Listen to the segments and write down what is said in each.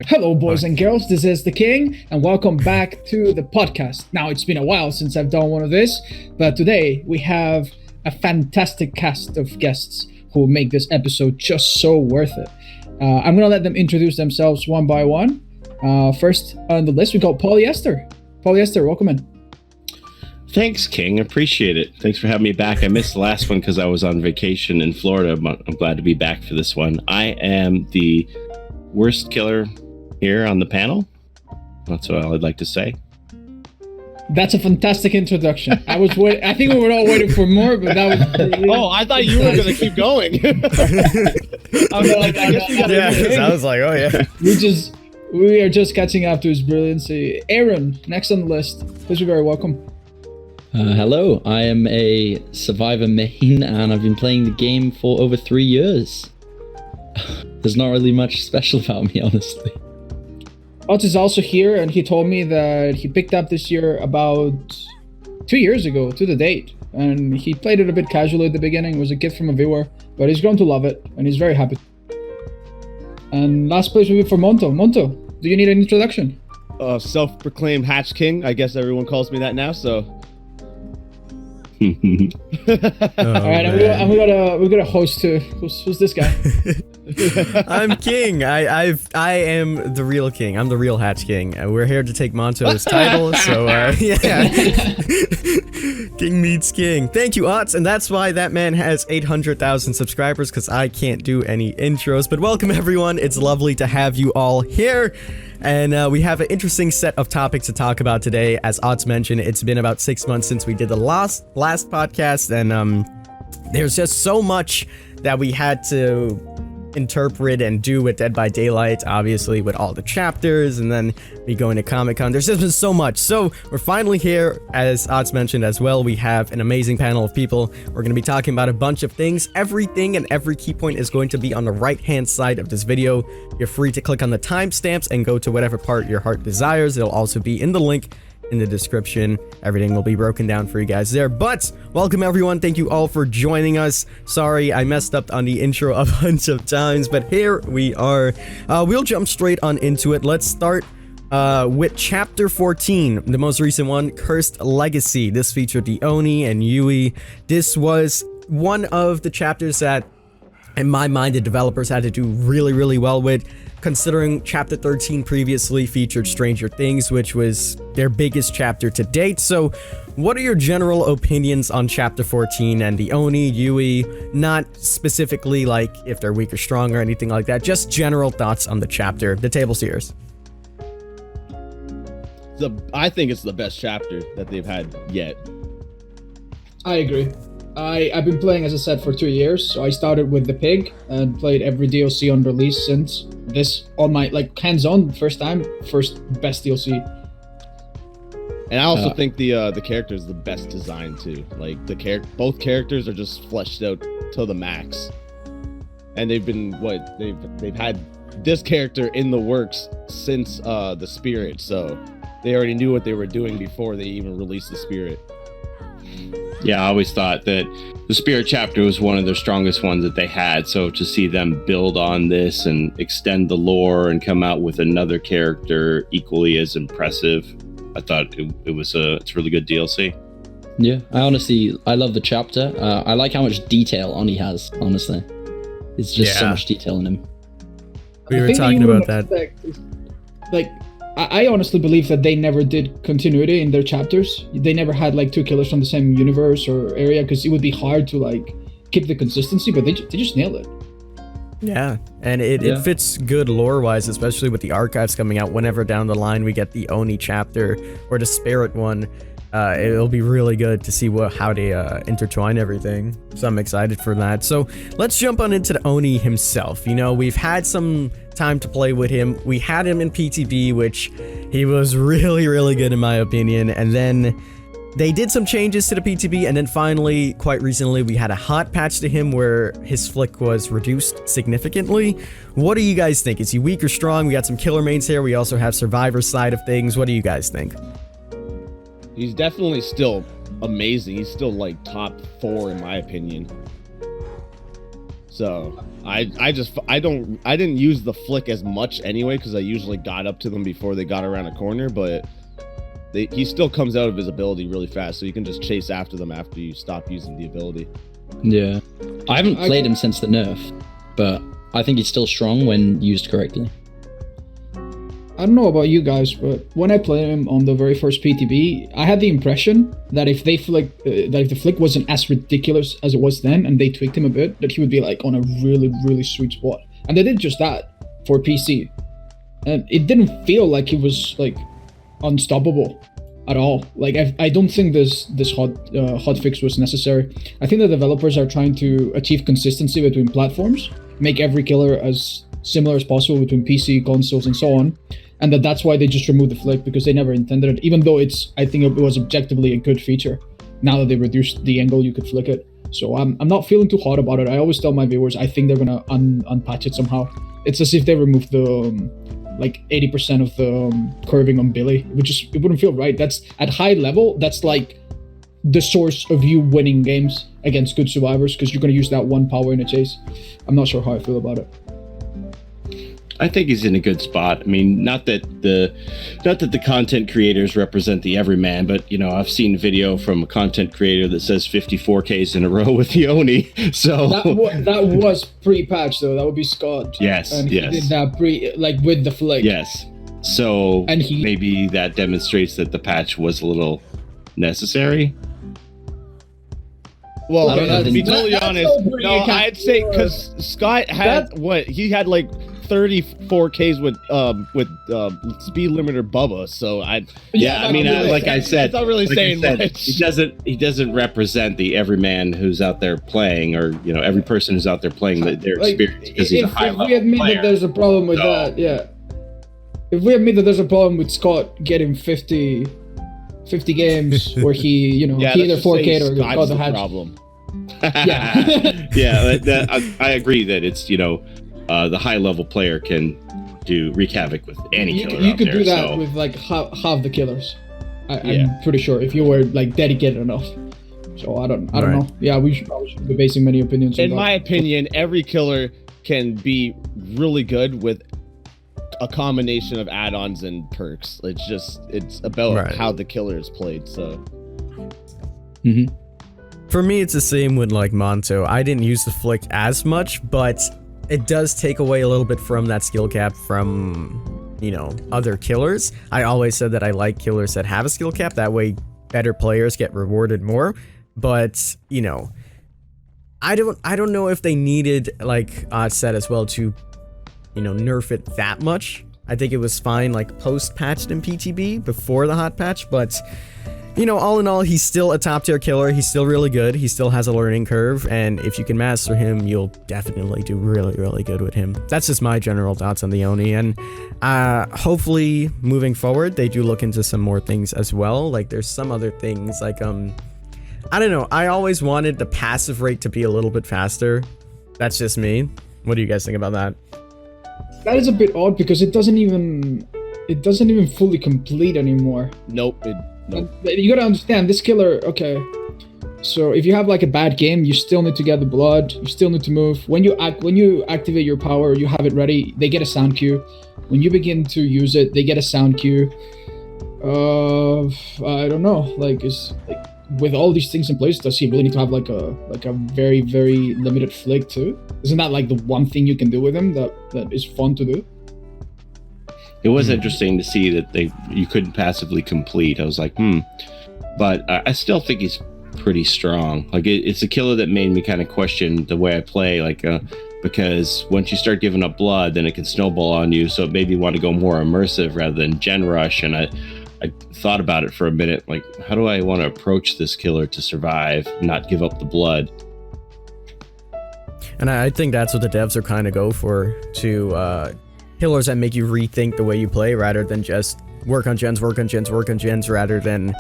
Hello, boys and girls, this is the King, and welcome back to the podcast. Now, it's been a while since I've done one of this, but today we have a fantastic cast of guests who make this episode just so worth it. I'm going to let them introduce themselves one by one. First on the list, we got Paulie Esther. Paulie Esther, welcome in. Thanks, King. Appreciate it. Thanks for having me back. I missed the last one because I was on vacation in Florida, but I'm glad to be back for this one. I am the worst killer here on the panel. That's all I'd like to say. That's a fantastic introduction. I think we were all waiting for more, but that was... Oh, I thought you were going to keep going. I was like, oh yeah. We are just catching up to his brilliancy. Aaron, next on the list. Please be very welcome. Hello, I am a Survivor main and I've been playing the game for over 3 years. There's not really much special about me, honestly. Otz is also here, and he told me that he picked up this year about 2 years ago, to the date. And he played it a bit casually at the beginning. It was a gift from a viewer, but he's grown to love it, and he's very happy. And last place will be for Monto. Monto, do you need an introduction? Self-proclaimed Hatch King. I guess everyone calls me that now, so... All right, and we got a host too. Who's this guy? I'm King. I am the real King. I'm the real Hatch King. We're here to take Monto's title. So yeah, King meets King. Thank you, Otz, and that's why that man has 800,000 subscribers, because I can't do any intros. But welcome everyone. It's lovely to have you all here. And we have an interesting set of topics to talk about today. As Otz mentioned, it's been about 6 months since we did the last podcast, and there's just so much that we had to interpret and do with Dead by Daylight, obviously with all the chapters, and then we going to Comic-Con. There's just been so much. So we're finally here, as Otz mentioned as well. We have an amazing panel of people. We're going to be talking about a bunch of things. Everything and every key point is going to be on the right-hand side of this video. You're free to click on the timestamps and go to whatever part your heart desires. It'll also be in the link in the description. Everything will be broken down for you guys there. But welcome everyone. Thank you all for joining us. Sorry I messed up on the intro a bunch of times, but here we are. We'll jump straight on into it. Let's start with chapter 14, the most recent one, Cursed Legacy. This featured the Oni and Yui. This was one of the chapters that, in my mind, the developers had to do really well with, considering chapter 13 previously featured Stranger Things, which was their biggest chapter to date. So what are your general opinions on chapter 14 and the Oni, Yui? Not specifically like if they're weak or strong or anything like that, just general thoughts on the chapter. The table's yours. I think it's the best chapter that they've had yet. I agree. I've been playing, as I said, for 2 years. So I started with the pig and played every DLC on release since this on my hands-on first best DLC. And I also think the character is the best design too. Like both characters are just fleshed out to the max. And they've been they've had this character in the works since the Spirit, so they already knew what they were doing before they even released the Spirit. Yeah, I always thought that the Spirit chapter was one of their strongest ones that they had. So to see them build on this and extend the lore and come out with another character equally as impressive, I thought it's a really good DLC. Yeah, I love the chapter. I like how much detail Oni has, honestly. It's just so much detail in him. We were talking about that. I honestly believe that they never did continuity in their chapters. They never had two killers from the same universe or area, because it would be hard to keep the consistency, but they just nailed it. Yeah, and it fits good lore-wise, especially with the archives coming out. Whenever down the line we get the Oni chapter or the Spirit one, it'll be really good to see how they intertwine everything. So I'm excited for that. So let's jump on into the Oni himself. You know, we've had some time to play with him. We had him in PTB, which he was really good in my opinion. And then they did some changes to the PTB, and then finally, quite recently, we had a hot patch to him where his flick was reduced significantly. What do you guys think? Is he weak or strong? We got some killer mains here. We also have Survivor side of things. What do you guys think? He's definitely still amazing. He's still top 4 in my opinion. So I didn't use the flick as much anyway because I usually got up to them before they got around a corner, but he still comes out of his ability really fast, so you can just chase after them after you stop using the ability. Yeah. I haven't played him since the nerf, but I think he's still strong when used correctly. I don't know about you guys, but when I played him on the very first PTB, I had the impression that if the flick wasn't as ridiculous as it was then, and they tweaked him a bit, that he would be like on a really, really sweet spot. And they did just that for PC, and it didn't feel like he was like unstoppable at all. Like I don't think this hot fix was necessary. I think the developers are trying to achieve consistency between platforms, make every killer as similar as possible between PC, consoles, and so on. And that's why they just removed the flick, because they never intended it, even though I think it was objectively a good feature. Now that they reduced the angle you could flick it. So I'm not feeling too hot about it. I always tell my viewers, I think they're gonna unpatch it somehow. It's as if they removed the like 80% of the curving on Billy. It wouldn't feel right. That's at high level, that's like the source of you winning games against good survivors, because you're gonna use that one power in a chase. I'm not sure how I feel about it. I think he's in a good spot. I mean, not that the content creators represent the everyman, but you know, I've seen video from a content creator that says 54Ks in a row with the Oni. So that was pre-patch though. That would be Scott. Yes, and he did that like with the flick. Yes. So maybe that demonstrates that the patch was a little necessary. Well, to be totally honest, no, I'd say because Scott had he had like 34Ks with speed limiter Bubba, so I mean, like I said, it's not really saying much. He doesn't represent the everyman who's out there playing, or you know, every person who's out there playing their experience, because he's a high level player. If we admit that there's a problem with that, if we admit that there's a problem with Scott getting 50 games where he, you know, he either 4K'd or got the hatch. Problem. I agree that it's, you know, the high level player can wreak havoc with any killer. You could do that with like half the killers. I'm pretty sure, if you were like dedicated enough. So I don't know. Yeah, we should be basing many opinions. In my opinion, every killer can be really good with a combination of add-ons and perks. It's about how the killer is played. So. Mm-hmm. For me, it's the same with like Monto. I didn't use the flick as much, but it does take away a little bit from that skill cap from, you know, other killers. I always said that I like killers that have a skill cap. That way, better players get rewarded more. But, you know, I don't know if they needed, like Oz said as well, to, you know, nerf it that much. I think it was fine, like, post-patched in PTB, before the hot patch, but, you know, all in all, he's still a top-tier killer. He's still really good. He still has a learning curve, and if you can master him, you'll definitely do really, really good with him. That's just my general thoughts on the Oni, and hopefully, moving forward, they do look into some more things as well. Like, there's some other things, like, I don't know, I always wanted the passive rate to be a little bit faster. That's just me. What do you guys think about that? That is a bit odd, because it doesn't even fully complete anymore. Nope. You gotta understand, this killer, okay, so if you have like a bad game, you still need to get the blood, you still need to move. When you activate your power, you have it ready, they get a sound cue. When you begin to use it, they get a sound cue. I don't know, like, with all these things in place, does he really need to have like a very, very limited flick too? Isn't that like the one thing you can do with him that is fun to do? It was interesting to see that you couldn't passively complete. I was like, but I still think he's pretty strong. Like it's a killer that made me kind of question the way I play, like because once you start giving up blood, then it can snowball on you. So it made me want to go more immersive rather than gen rush. And I thought about it for a minute, like, how do I want to approach this killer to survive, not give up the blood? And I think that's what the devs are kind of go for, to killers that make you rethink the way you play, rather than just work on gens, rather than,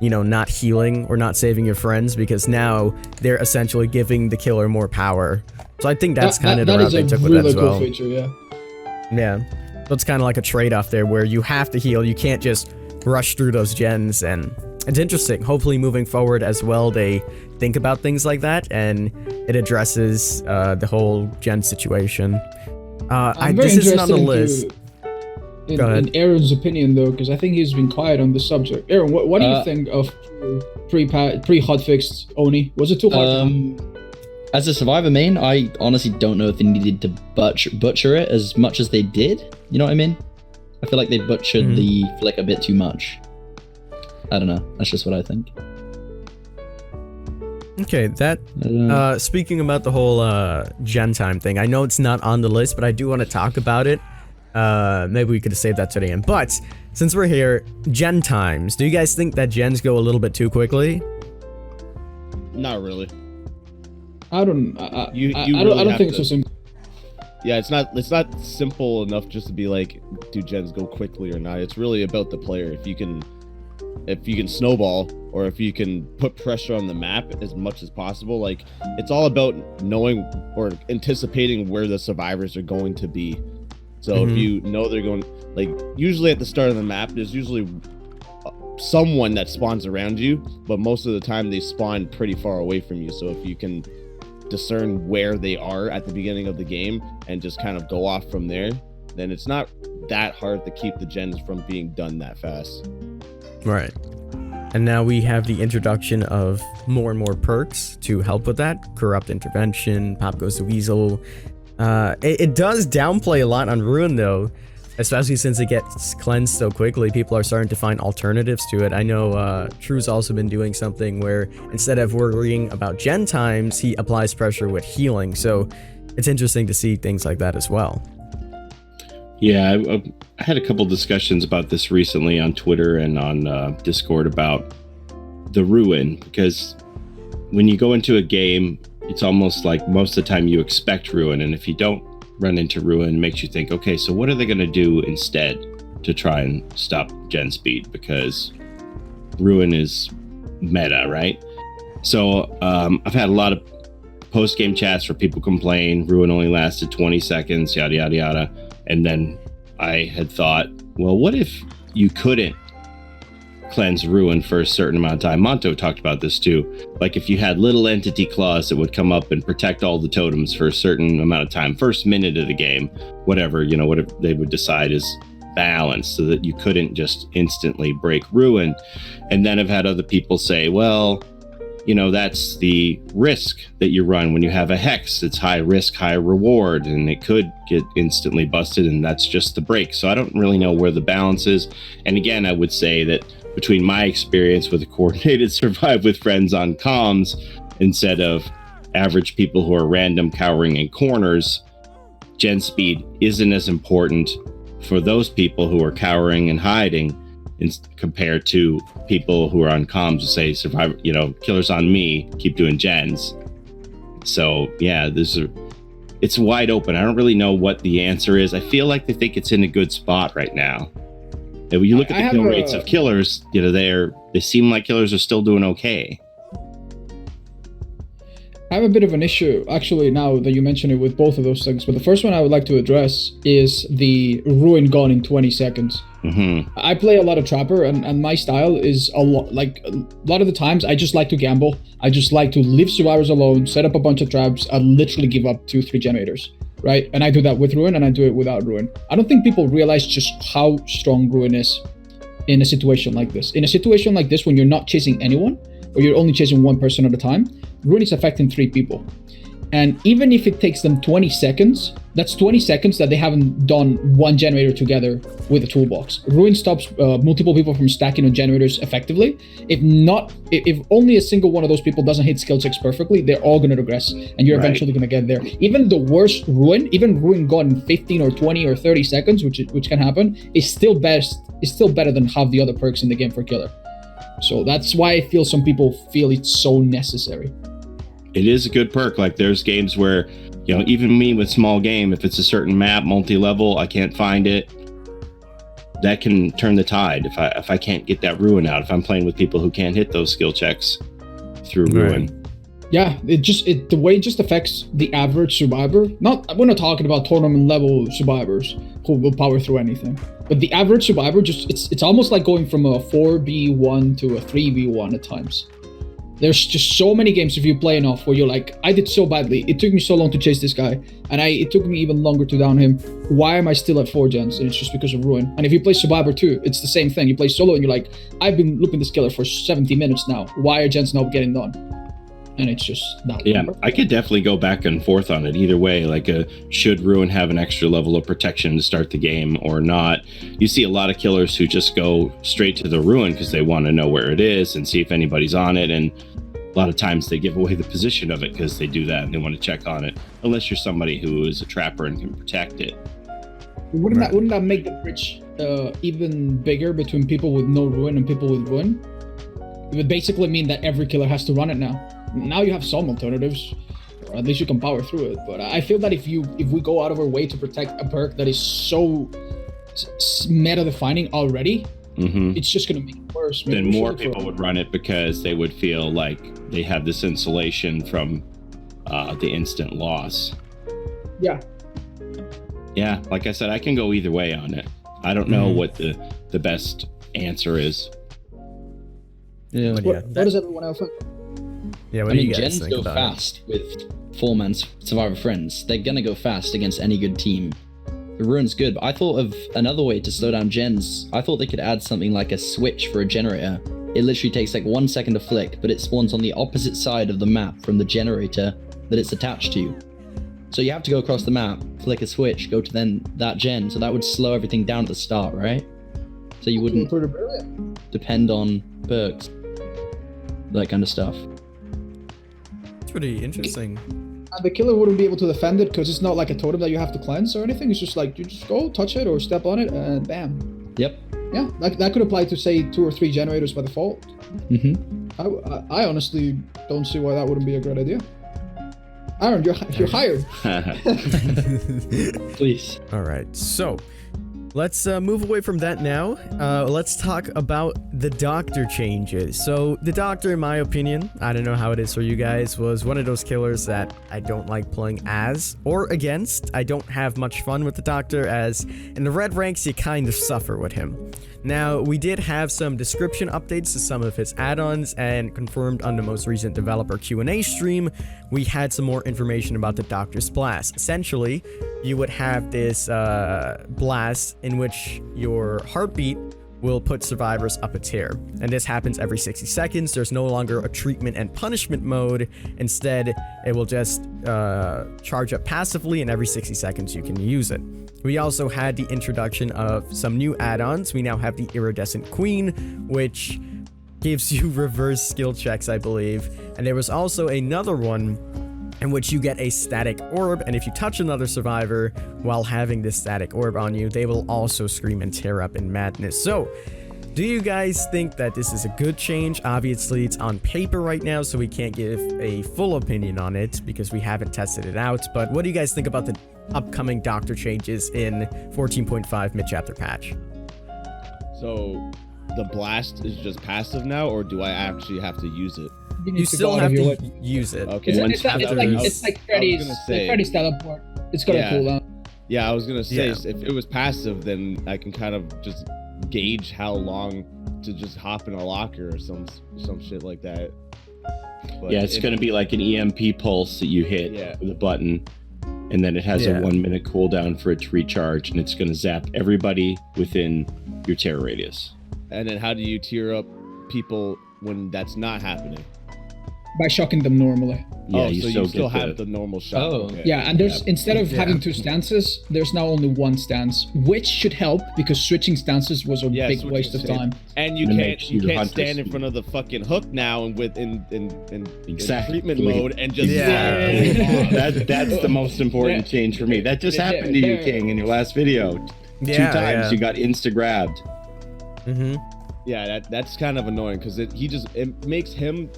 you know, not healing or not saving your friends, because now they're essentially giving the killer more power. So I think that's kind of the route they took with that as well. Feature, yeah. So it's kind of like a trade-off there, where you have to heal. You can't just rush through those gens, and it's interesting. Hopefully moving forward as well, they think about things like that and it addresses the whole gen situation. This isn't on the list. In Aaron's opinion, though, because I think he's been quiet on the subject. Aaron, what do you think of pre-hotfixed Oni? Was it too hard? As a survivor main, I honestly don't know if they needed to butcher it as much as they did. You know what I mean? I feel like they butchered the flick a bit too much. I don't know. That's just what I think. Okay, speaking about the whole gen time thing, I know it's not on the list, but I do want to talk about it. Maybe we could save that to the end. But since we're here, gen times. Do you guys think that gens go a little bit too quickly? Not really. I don't think it's so simple. Yeah, it's not simple enough just to be like, do gens go quickly or not. It's really about the player. If you can snowball, or if you can put pressure on the map as much as possible. Like, it's all about knowing or anticipating where the survivors are going to be. So if you know they're going, like, usually at the start of the map, there's usually someone that spawns around you, but most of the time they spawn pretty far away from you. So if you can discern where they are at the beginning of the game and just kind of go off from there, then it's not that hard to keep the gens from being done that fast. Right. And now we have the introduction of more and more perks to help with that. Corrupt Intervention, Pop Goes the Weasel. It does downplay a lot on Ruin, though, especially since it gets cleansed so quickly. People are starting to find alternatives to it. I know True's also been doing something where instead of worrying about gen times, he applies pressure with healing. So it's interesting to see things like that as well. Yeah, I had a couple discussions about this recently on Twitter and on Discord about the Ruin, because when you go into a game, it's almost like most of the time you expect Ruin, and if you don't run into Ruin, it makes you think, okay, so what are they going to do instead to try and stop gen speed, because Ruin is meta, right? So I've had a lot of post-game chats where people complain Ruin only lasted 20 seconds, yada, yada, yada. And then I had thought, well, what if you couldn't cleanse Ruin for a certain amount of time? Monto talked about this too. Like if you had little entity claws that would come up and protect all the totems for a certain amount of time, first minute of the game, whatever they would decide is balanced, so that you couldn't just instantly break Ruin. And then I've had other people say, well, that's the risk that you run when you have a hex. It's high risk, high reward, and it could get instantly busted, and that's just the break. So I don't really know where the balance is. And again, I would say that between my experience with a coordinated survive with friends on comms instead of average people who are random cowering in corners, gen speed isn't as important for those people who are cowering and hiding compared to people who are on comms who say survivor, killers on me, keep doing gens. So yeah, it's wide open. I don't really know what the answer is. I feel like they think it's in a good spot right now. And when you look at the kill rates of killers, they seem like killers are still doing okay. I have a bit of an issue, actually, now that you mention it, with both of those things. But the first one I would like to address is the Ruin gone in 20 seconds. I play a lot of Trapper, and my style is a lot of the times I just like to gamble. I just like to leave survivors alone, set up a bunch of traps, and literally give up 2-3 generators, right? And I do that with Ruin, and I do it without Ruin. I don't think people realize just how strong Ruin is in a situation like this. In a situation like this, when you're not chasing anyone, or you're only chasing one person at a time, Ruin is affecting 3 people. And even if it takes them 20 seconds, that's 20 seconds that they haven't done one generator together with a toolbox. Ruin stops multiple people from stacking on generators effectively. If only a single one of those people doesn't hit skill checks perfectly, they're all going to regress, and you're eventually going to get there. Even the worst Ruin, even Ruin gone in 15 or 20 or 30 seconds, which can happen, is still better than half the other perks in the game for killer. So that's why I feel some people feel it's so necessary. It is a good perk. Like there's games where, even me with small game, if it's a certain map, multi-level, I can't find it, that can turn the tide if I can't get that Ruin out, if I'm playing with people who can't hit those skill checks through Ruin. Yeah, the way it just affects the average survivor. We're not talking about tournament level survivors who will power through anything, but the average survivor it's almost like going from a 4v1 to a 3v1 at times. There's just so many games if you play enough where you're like, I did so badly. It took me so long to chase this guy, and it took me even longer to down him. Why am I still at 4 gens? And it's just because of Ruin. And if you play Survivor 2, it's the same thing. You play solo and you're like, I've been looping this killer for 70 minutes now. Why are gens not getting done? And it's just not. Yeah, I could definitely go back and forth on it either way. Like, should Ruin have an extra level of protection to start the game or not? You see a lot of killers who just go straight to the Ruin because they want to know where it is and see if anybody's on it. And a lot of times they give away the position of it because they do that and they want to check on it. Unless you're somebody who is a trapper and can protect it. Wouldn't that make the bridge even bigger between people with no Ruin and people with Ruin? It would basically mean that every killer has to run it now. Now you have some alternatives, or at least you can power through it. But I feel that if we go out of our way to protect a perk that is so meta-defining already, it's just going to make it worse. Then more people would run it because they would feel like they have this insulation from the instant loss. Yeah. Yeah, like I said, I can go either way on it. I don't know what the best answer is. Yeah. What does everyone else think? Yeah, what I do you mean, guys gens think go about fast with 4-man Survivor friends. They're gonna go fast against any good team. The Ruin's good, but I thought of another way to slow down gens. I thought they could add something like a switch for a generator. It literally takes like 1 second to flick, but it spawns on the opposite side of the map from the generator that it's attached to. So you have to go across the map, flick a switch, go to then that gen, so that would slow everything down at the start, right? So you wouldn't depend on perks, that kind of stuff. It's pretty interesting. And the killer wouldn't be able to defend it because it's not like a totem that you have to cleanse or anything. It's just like you just go, touch it, or step on it, and bam. Yep. Yeah, that could apply to say 2 or 3 generators by default. I honestly don't see why that wouldn't be a great idea. Aaron, you're hired. Please. All right, so let's move away from that now. Let's talk about the doctor changes. So the doctor, in my opinion, I don't know how it is for you guys, was one of those killers that I don't like playing as or against. I don't have much fun with the doctor, as in the red ranks you kind of suffer with him. Now, we did have some description updates to some of his add-ons, and confirmed on the most recent developer Q&A stream, we had some more information about the Doctor's Blast. Essentially, you would have this blast in which your heartbeat will put survivors up a tier, and this happens every 60 seconds. There's no longer a treatment and punishment mode. Instead, it will just charge up passively, and every 60 seconds you can use it. We also had the introduction of some new add-ons. We now have the Iridescent Queen, which gives you reverse skill checks, I believe. And there was also another one in which you get a static orb, and if you touch another survivor while having this static orb on you, they will also scream and tear up in madness. So, do you guys think that this is a good change? Obviously, it's on paper right now, so we can't give a full opinion on it because we haven't tested it out. But what do you guys think about the upcoming doctor changes in 14.5 mid-chapter patch? So, the blast is just passive now, or do I actually have to use it? You still have to use it. Okay. It's like Freddy's teleport. It's got a cooldown. Yeah, I was gonna say, if it was passive, then I can kind of just gauge how long to just hop in a locker or some shit like that. But yeah, it's gonna be like an EMP pulse that you hit with a button, and then it has a 1 minute cooldown for it to recharge, and it's gonna zap everybody within your terror radius. And then how do you tier up people when that's not happening? By shocking them normally. Yeah, so you still have the normal shot. Oh. Okay. Yeah, and there's instead of having 2 stances, there's now only 1 stance, which should help because switching stances was a big waste of time. And you can't stand in front of the fucking hook now and in treatment mode and just that's the most important change for me. That just happened to you, King, in your last video. 2 times you got insta grabbed. Yeah, that's kind of annoying because it makes him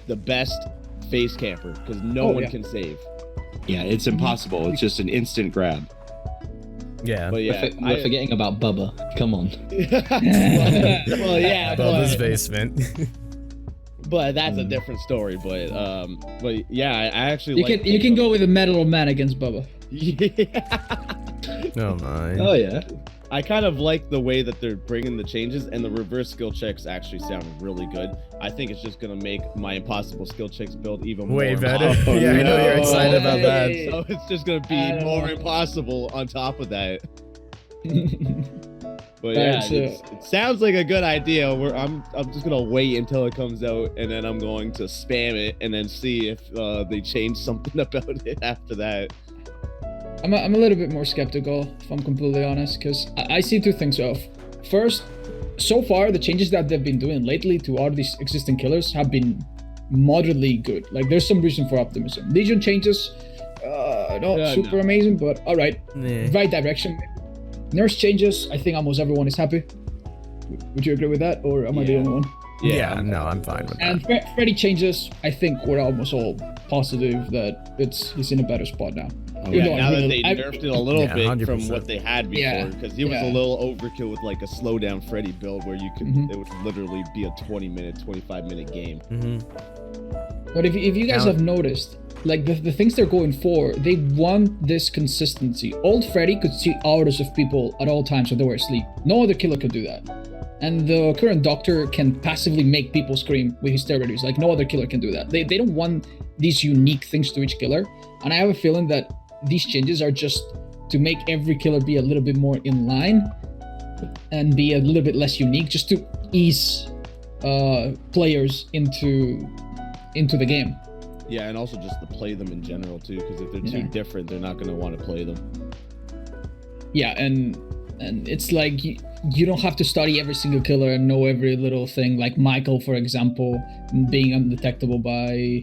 the best face camper because no one can save. Yeah, it's impossible. It's just an instant grab. Yeah. But yeah, we're forgetting about Bubba. Come on. well, yeah. Bubba's basement. but that's a different story. But yeah, I actually you can go with a metal man against Bubba. Yeah. Oh my. Oh yeah. I kind of like the way that they're bringing the changes, and the reverse skill checks actually sound really good. I think it's just gonna make my impossible skill checks build even more Way better. impossible. Yeah, I know you're excited about that. Hey. So it's just gonna be more impossible on top of that. But yeah, That's it sounds like a good idea. I'm just gonna wait until it comes out, and then I'm going to spam it, and then see if they change something about it after that. I'm a little bit more skeptical, if I'm completely honest, because I see two things. First, so far the changes that they've been doing lately to all these existing killers have been moderately good. Like there's some reason for optimism. Legion changes, not super amazing, but all right, right direction. Nurse changes, I think almost everyone is happy. Would you agree with that, or am I the only one? Yeah, no, I'm fine with that. And Freddy changes, I think we're almost all positive that he's in a better spot now. Now that they nerfed it a little bit 100%. from what they had before, because he was a little overkill with like a slowdown Freddy build where you could it would literally be a 20-minute, 25-minute game. But if you guys have noticed, like the things they're going for, they want this consistency. Old Freddy could see auras of people at all times when they were asleep. No other killer could do that. And the current Doctor can passively make people scream with his terrorities. Like no other killer can do that. They don't want these unique things to each killer. And I have a feeling that these changes are just to make every killer be a little bit more in line and be a little bit less unique, just to ease players into the game. Yeah, and also just to play them in general too, because if they're too different, they're not going to want to play them. Yeah, and it's like you don't have to study every single killer and know every little thing. Like Michael, for example, being undetectable by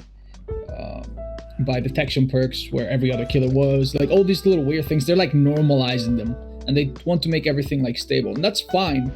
detection perks where every other killer was. Like all these little weird things, they're like normalizing them, and they want to make everything like stable, and that's fine.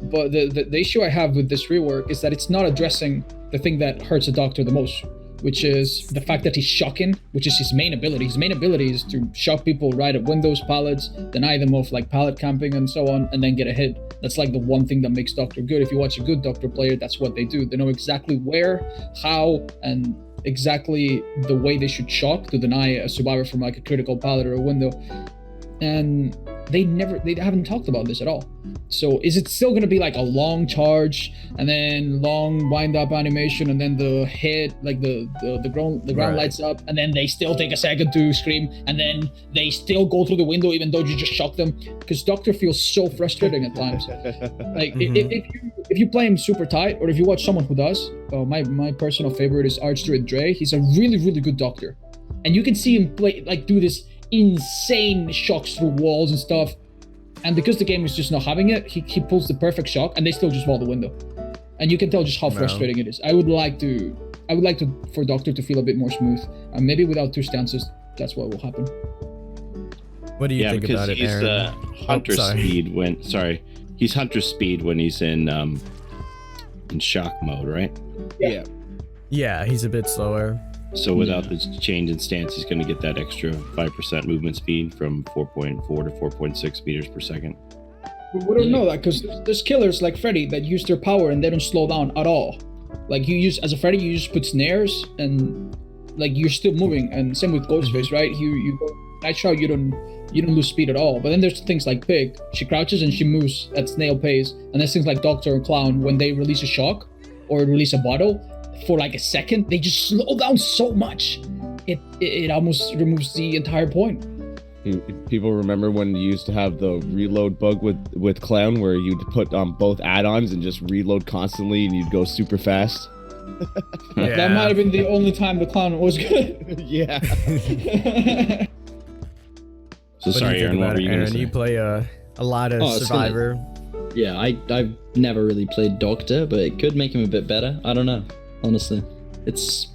But the issue I have with this rework is that it's not addressing the thing that hurts a Doctor the most, which is the fact that he's shocking, which is his main ability. His main ability is to shock people right at windows, pallets, deny them of like pallet camping and so on, and then get a hit. That's like the one thing that makes Doctor good. If you watch a good Doctor player, that's what they do. They know exactly where, how, and exactly the way they should shock to deny a survivor from like a critical pallet or a window. And they haven't talked about this at all. So is it still going to be like a long charge and then long wind up animation and then the hit, like the ground lights up, and then they still take a second to scream, and then they still go through the window even though you just shock them? Because Doctor feels so frustrating at times. Like if you play him super tight, or if you watch someone who does, my personal favorite is Archdruid Dre. He's a really, really good Doctor, and you can see him play, like, do this insane shocks through walls and stuff, and because the game is just not having it, he pulls the perfect shock and they still just wall the window, and you can tell just how frustrating it is. I would like for Doctor to feel a bit more smooth, and maybe without two stances, that's what will happen. What do you think about it, Aaron? He's Hunter speed when he's in shock mode, right? Yeah, he's a bit slower. So without the change in stance, he's going to get that extra 5% movement speed from 4.4 to 4.6 meters per second. But we don't know that, because there's killers like Freddy that use their power and they don't slow down at all. Like as a Freddy, you just put snares and like you're still moving, and same with Ghostface, right? You go Night Shroud, you don't lose speed at all. But then there's things like Pig. She crouches and she moves at snail pace, and there's things like Doctor and Clown, when they release a shock or release a bottle for like a second, they just slow down so much it almost removes the entire point. People remember when you used to have the reload bug with Clown, where you'd put on both add-ons and just reload constantly and you'd go super fast? That might have been the only time the Clown was good. Yeah. So sorry, Aaron, what were you going to say? You play a lot of Survivor. Yeah, I've never really played Doctor, but it could make him a bit better. I don't know. Honestly, it's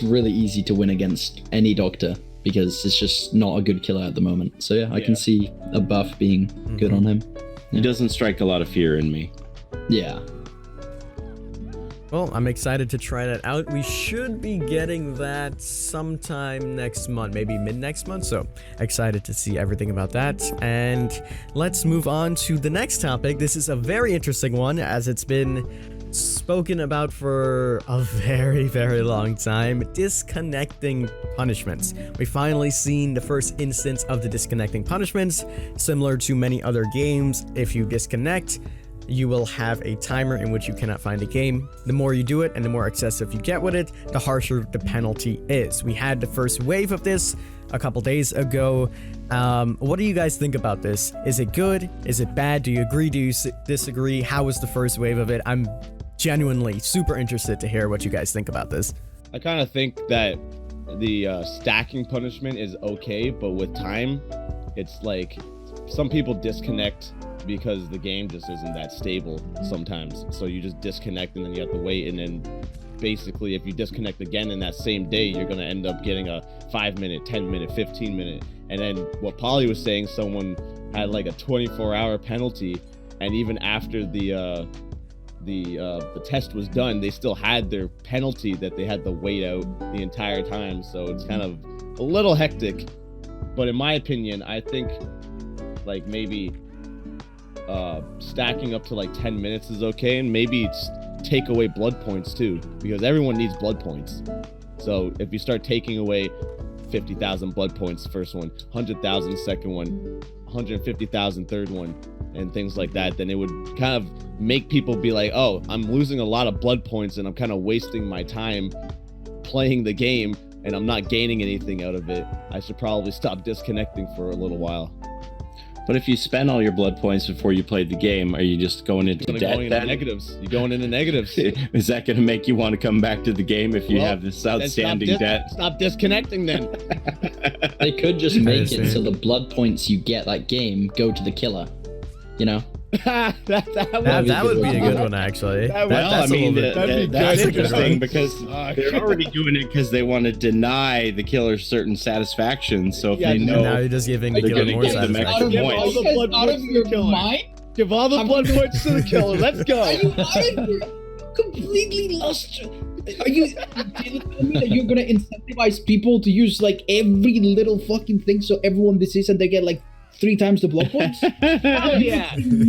really easy to win against any Doctor because it's just not a good killer at the moment. So yeah, I can see a buff being good on him. He doesn't strike a lot of fear in me. Yeah. Well, I'm excited to try that out. We should be getting that sometime next month, maybe mid next month. So excited to see everything about that. And let's move on to the next topic. This is a very interesting one, as it's been spoken about for a very, very long time. Disconnecting punishments. We finally seen the first instance of the disconnecting punishments. Similar to many other games, if you disconnect, you will have a timer in which you cannot find a game. The more you do it and the more excessive you get with it, the harsher the penalty is. We had the first wave of this a couple days ago. What do you guys think about this? Is it good? Is it bad? Do you agree? Do you disagree? How was the first wave of it? I'm genuinely super interested to hear what you guys think about this. I kind of think that the stacking punishment is okay, but with time, it's like some people disconnect because the game just isn't that stable sometimes. So you just disconnect and then you have to wait, and then basically if you disconnect again in that same day, you're going to end up getting a 5-minute, 10-minute, 15-minute. And then what Paulie was saying, someone had like a 24-hour penalty, and even after the test was done, they still had their penalty that they had to wait out the entire time. So it's kind of a little hectic. But in my opinion, I think like maybe stacking up to like 10 minutes is okay, and maybe take away blood points too, because everyone needs blood points. So if you start taking away 50,000 blood points first one, 100,000 second one, 150,000 third one, and things like that, then it would kind of make people be like, oh, I'm losing a lot of blood points and I'm kind of wasting my time playing the game and I'm not gaining anything out of it. I should probably stop disconnecting for a little while. But if you spend all your blood points before you played the game, are you just going into debt? Negatives. You're going into negatives. Is that going to make you want to come back to the game if you have this outstanding debt? Stop disconnecting then. They could just make it so the blood points you get that game go to the killer. You know? that would be a good one, actually. That's interesting because they're already doing it because they want to deny the killer certain satisfaction. So if they know, now you're just giving the killer more satisfaction. Give all the blood points to the killer. Give all the blood points to the killer. Let's go. Are you completely lost? Are you telling me that you're gonna incentivize people to use like every little fucking thing so everyone disease and they get like 3 times the blood points? Oh yeah. I'm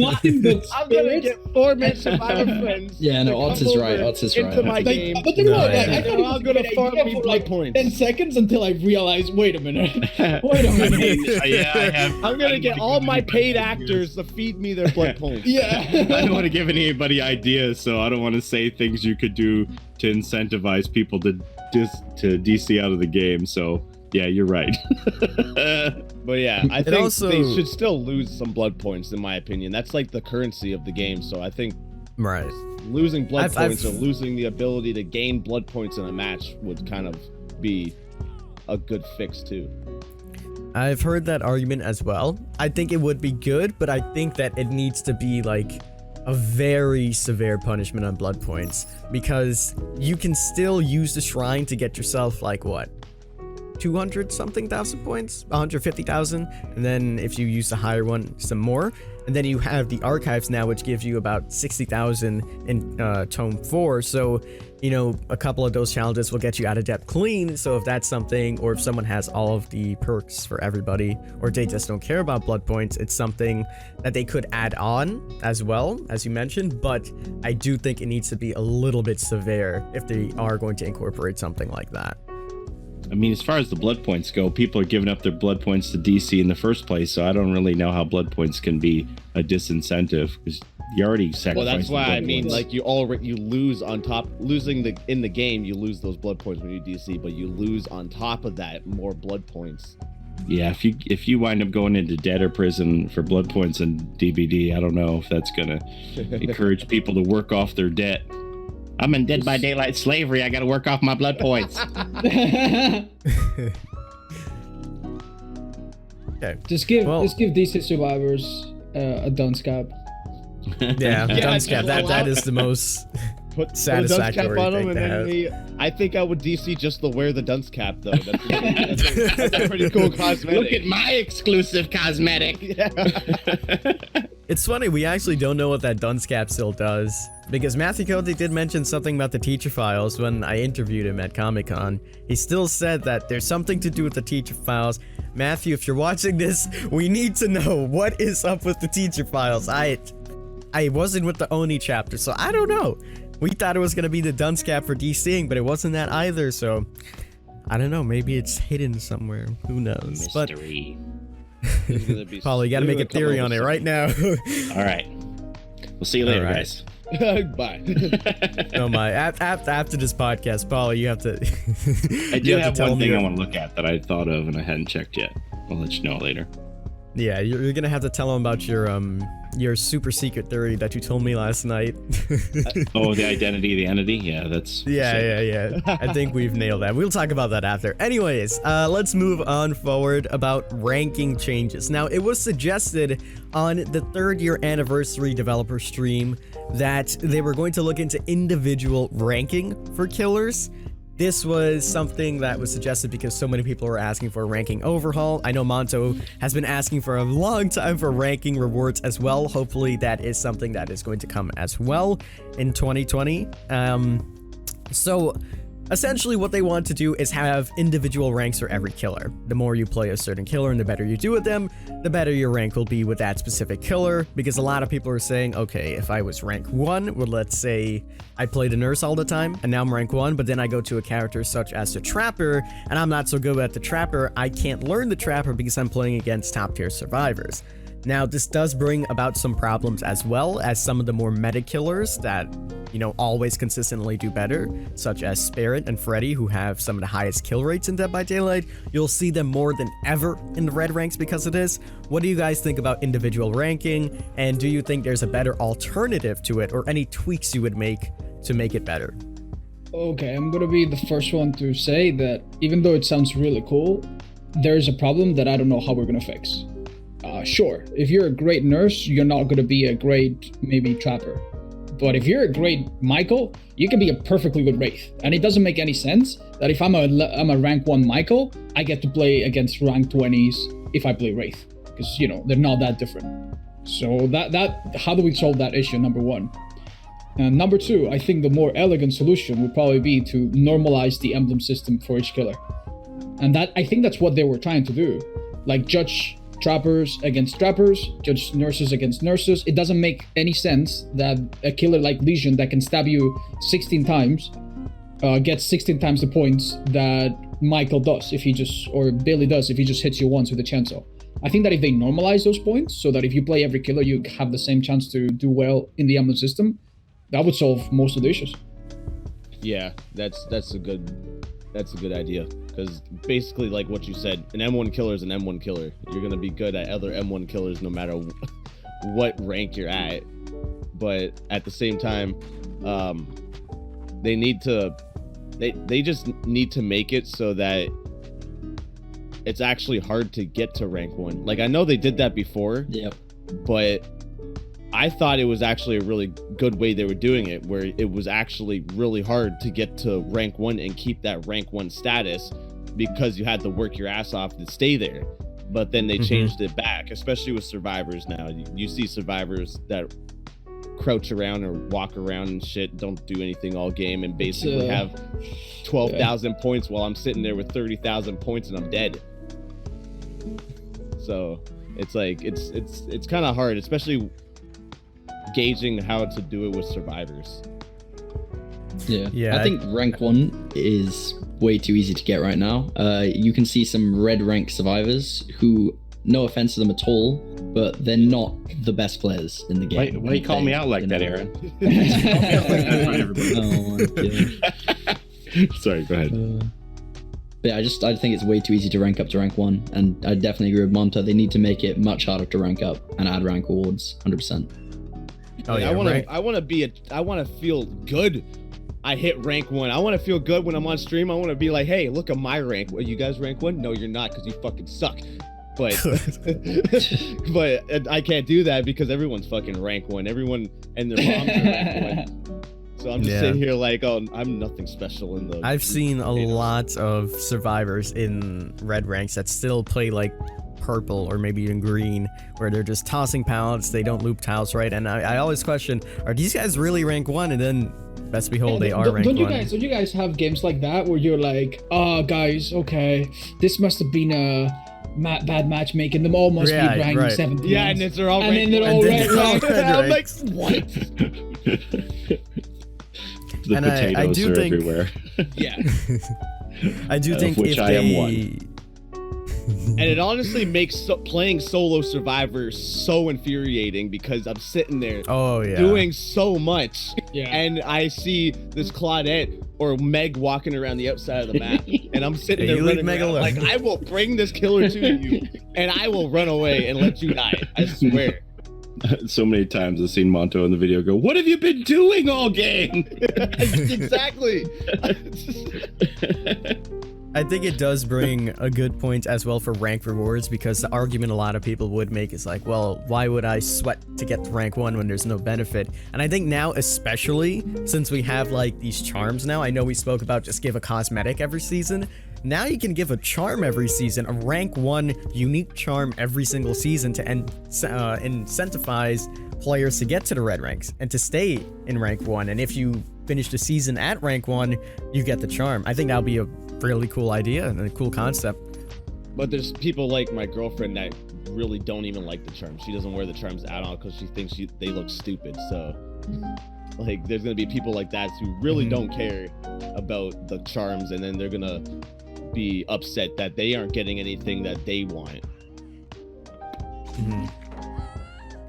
gonna get 4 men survivor friends. Yeah, no, Odds is right. Into my game. But you know what? I thought it was I'm gonna farm me blood like points. 10 seconds until I realized, wait a minute. I'm gonna get all my paid actors to feed me their blood points. Yeah. I don't want to give anybody ideas, so I don't want to say things you could do to incentivize people to DC out of the game. So yeah, you're right. But yeah, I think they should still lose some blood points, in my opinion. That's like the currency of the game. So I think losing blood points or losing the ability to gain blood points in a match would kind of be a good fix too. I've heard that argument as well. I think it would be good, but I think that it needs to be like a very severe punishment on blood points, because you can still use the shrine to get yourself like what? 200 something thousand points, 150,000, and then if you use the higher one, some more, and then you have the archives now, which gives you about 60,000 in tome 4. So you know, a couple of those challenges will get you out of debt clean. So if that's something, or if someone has all of the perks for everybody, or they just don't care about blood points, it's something that they could add on as well, as you mentioned. But I do think it needs to be a little bit severe if they are going to incorporate something like that. I mean, as far as the blood points go, people are giving up their blood points to DC in the first place, so I don't really know how blood points can be a disincentive, because you already sacrificed. Well, that's why I mean, points. like you lose on top, in the game, you lose those blood points when you DC, but you lose on top of that more blood points. Yeah, if you wind up going into debt or prison for blood points and DBD, I don't know if that's gonna encourage people to work off their debt. I'm in Dead by Daylight slavery. I got to work off my blood points. Okay. Just give DC survivors a dunce cap. Yeah, dunce cap. That is the most satisfactory thing to have. I think I would DC just to wear the dunce cap, though. That's a pretty cool cosmetic. Look at my exclusive cosmetic. Yeah. It's funny, we actually don't know what that dunce cap still does, because Matthew Cody did mention something about the teacher files when I interviewed him at Comic-Con. He still said that there's something to do with the teacher files. Matthew, if you're watching this, we need to know what is up with the teacher files. I wasn't with the Oni chapter, so I don't know. We thought it was gonna be the dunce cap for DCing, but it wasn't that either. So I don't know. Maybe it's hidden somewhere. Who knows? Mystery. There's gonna be Paul, you got to make a theory on it right now. All right. We'll see you later, All right. guys. Bye. No, after this podcast, Paul, you have to. I do you to have tell one me thing your- I want to look at that I thought of and I hadn't checked yet. I'll let you know later. Yeah, you're gonna have to tell him about your super secret theory that you told me last night. Oh, the identity, the entity? Yeah, that's... Yeah. I think we've nailed that. We'll talk about that after. Anyways, let's move on forward about ranking changes. Now, it was suggested on the 3rd year anniversary developer stream that they were going to look into individual ranking for killers. This was something that was suggested because so many people were asking for a ranking overhaul. I know Monto has been asking for a long time for ranking rewards as well. Hopefully that is something that is going to come as well in 2020. So essentially what they want to do is have individual ranks for every killer. The more you play a certain killer and the better you do with them, the better your rank will be with that specific killer. Because a lot of people are saying, okay, if I was rank 1, well, let's say I played a nurse all the time and now I'm rank 1, but then I go to a character such as the Trapper and I'm not so good at the Trapper, I can't learn the Trapper because I'm playing against top tier survivors. Now, this does bring about some problems as well as some of the more meta killers that, you know, always consistently do better, such as Spirit and Freddy, who have some of the highest kill rates in Dead by Daylight. You'll see them more than ever in the red ranks because of this. What do you guys think about individual ranking? And do you think there's a better alternative to it or any tweaks you would make to make it better? Okay, I'm gonna be the first one to say that even though it sounds really cool, there's a problem that I don't know how we're gonna fix. Sure, if you're a great nurse, you're not gonna be a great, maybe, Trapper. But if you're a great Michael, you can be a perfectly good Wraith. And it doesn't make any sense that if I'm a rank 1 Michael, I get to play against rank 20s if I play Wraith. Because, you know, they're not that different. So how do we solve that issue, number 1? And number 2, I think the more elegant solution would probably be to normalize the emblem system for each killer. And I think that's what they were trying to do. Like, judge Trappers against Trappers, judge nurses against nurses. It doesn't make any sense that a killer like Legion that can stab you 16 times gets 16 times the points that Michael does if he just, or Billy does if he just hits you once with a chainsaw. I think that if they normalize those points so that if you play every killer you have the same chance to do well in the emblem system, that would solve most of the issues. Yeah, that's a good idea. Because basically, like what you said, an M1 killer is an M1 killer. You're gonna be good at other M1 killers no matter what rank you're at. But at the same time, they just need to make it so that it's actually hard to get to rank 1. Like, I know they did that before. Yep. But I thought it was actually a really good way they were doing it, where it was actually really hard to get to rank 1 and keep that rank 1 status because you had to work your ass off to stay there. But then they changed it back, especially with survivors now. You see survivors that crouch around or walk around and shit, don't do anything all game, and basically have 12,000 points while I'm sitting there with 30,000 points and I'm dead. So it's like, it's kind of hard, especially gauging how to do it with survivors. Yeah. I think rank 1 is way too easy to get right now. You can see some red rank survivors who, no offense to them at all, but they're not the best players in the game. Why you call me out like that, Aaron? Sorry, go ahead. But yeah, I think it's way too easy to rank up to rank 1, and I definitely agree with Monto. They need to make it much harder to rank up and add rank rewards, 100%. Oh yeah, I want to feel good. I hit rank 1. I want to feel good when I'm on stream. I want to be like, hey, look at my rank. Are you guys rank 1? No, you're not, because you fucking suck. But but I can't do that because everyone's fucking rank 1. Everyone and their moms are rank 1. So I'm just sitting here like, oh, I'm nothing special in the. I've seen a lot of survivors in red ranks that still play like purple or maybe even green, where they're just tossing pallets, they don't loop tiles right, and I always question, are these guys really rank 1? And then best behold, they are rank 1. Don't you guys have games like that where you're like, guys, okay, this must have been a bad matchmaking, them all must be rank 17. Yeah, and they're all rank 1. I'm like, what? The And potatoes I do are think- everywhere. Yeah. I do Of think which if I am they one. And it honestly makes playing solo Survivor so infuriating because I'm sitting there Oh yeah. doing so much, Yeah. and I see this Claudette or Meg walking around the outside of the map, and I'm sitting Hey, there you leave running Meg around, alone. like, I will bring this killer to you, and I will run away and let you die. I swear. So many times I've seen Monto in the video go, "What have you been doing all game?" Exactly. I think it does bring a good point as well for rank rewards, because the argument a lot of people would make is like, well, why would I sweat to get to rank 1 when there's no benefit? And I think now, especially since we have like these charms now, I know we spoke about just give a cosmetic every season. Now you can give a charm every season, a rank 1 unique charm every single season to incentivize players to get to the red ranks and to stay in rank 1. And if you finish the season at rank 1, you get the charm. I think that'll be a really cool idea and a cool concept. But there's people like my girlfriend that really don't even like the charms. She doesn't wear the charms at all because she thinks they look stupid. So, like, there's gonna be people like that who really don't care about the charms, and then they're gonna be upset that they aren't getting anything that they want.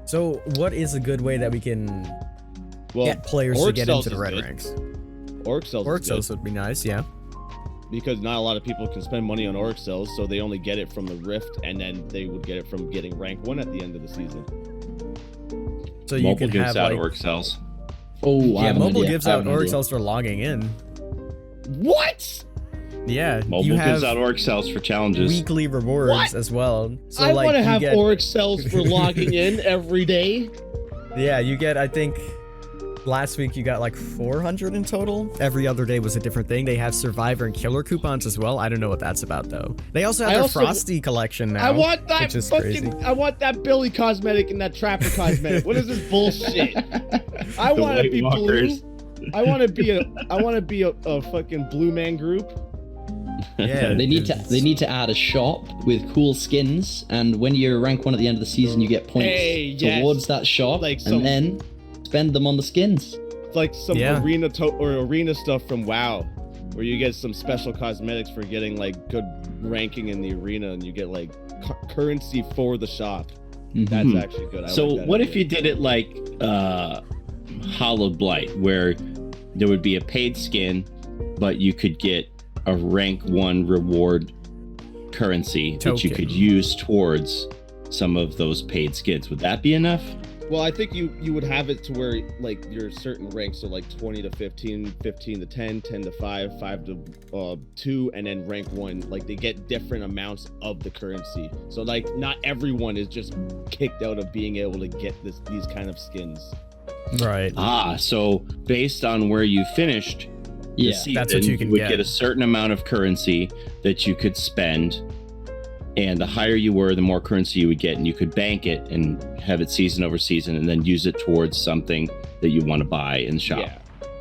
So what is a good way that we can Well, get players to Orc get Cells into the is red good. ranks? Orc cells, Orc is good, cells would be nice, yeah. because not a lot of people can spend money on orc cells, so they only get it from the rift, and then they would get it from getting rank 1 at the end of the season. So you Mobile can gives have out like, orc cells. Oh, I yeah, have an mobile idea. gives I have out an orc idea. cells for logging in. What? Yeah, Mobile you have gives out orc cells for challenges. weekly rewards What? as well. So I like want to you have get, orc cells for logging in every day. Yeah, you get, I think last week you got like 400 in total. Every other day was a different thing. They have survivor and killer coupons as well. I don't know what that's about though. They also have I their also- Frosty collection now. I want that which is fucking. crazy. I want that Billy cosmetic and that Trapper cosmetic. What is this bullshit? I The want to White be Walkers. blue. I want to be a. I want to be a fucking blue man group. Yeah, They need it's- to add a shop with cool skins, and when you're rank 1 at the end of the season, you get points Hey, yes. towards that shop, Like some- and then spend them on the skins. It's like some Yeah. arena stuff from WoW, where you get some special cosmetics for getting like good ranking in the arena, and you get like currency for the shop. That's Mhm. actually good. I So like that what if idea. you did it like Hallowed Blight, where there would be a paid skin, but you could get a rank 1 reward currency that you Token. could use towards some of those paid skins? Would that be enough? Well, I think you would have it to where like your certain ranks, so like 20 to 15, 15 to 10, 10 to 5, 5 to 2, and then rank 1. Like they get different amounts of the currency. So like not everyone is just kicked out of being able to get these kind of skins. Right. So based on where you finished the Yeah, season, that's what you can would get. get a certain amount of currency that you could spend, and the higher you were, the more currency you would get, and you could bank it and have it season over season, and then use it towards something that you want to buy in the shop. Yeah.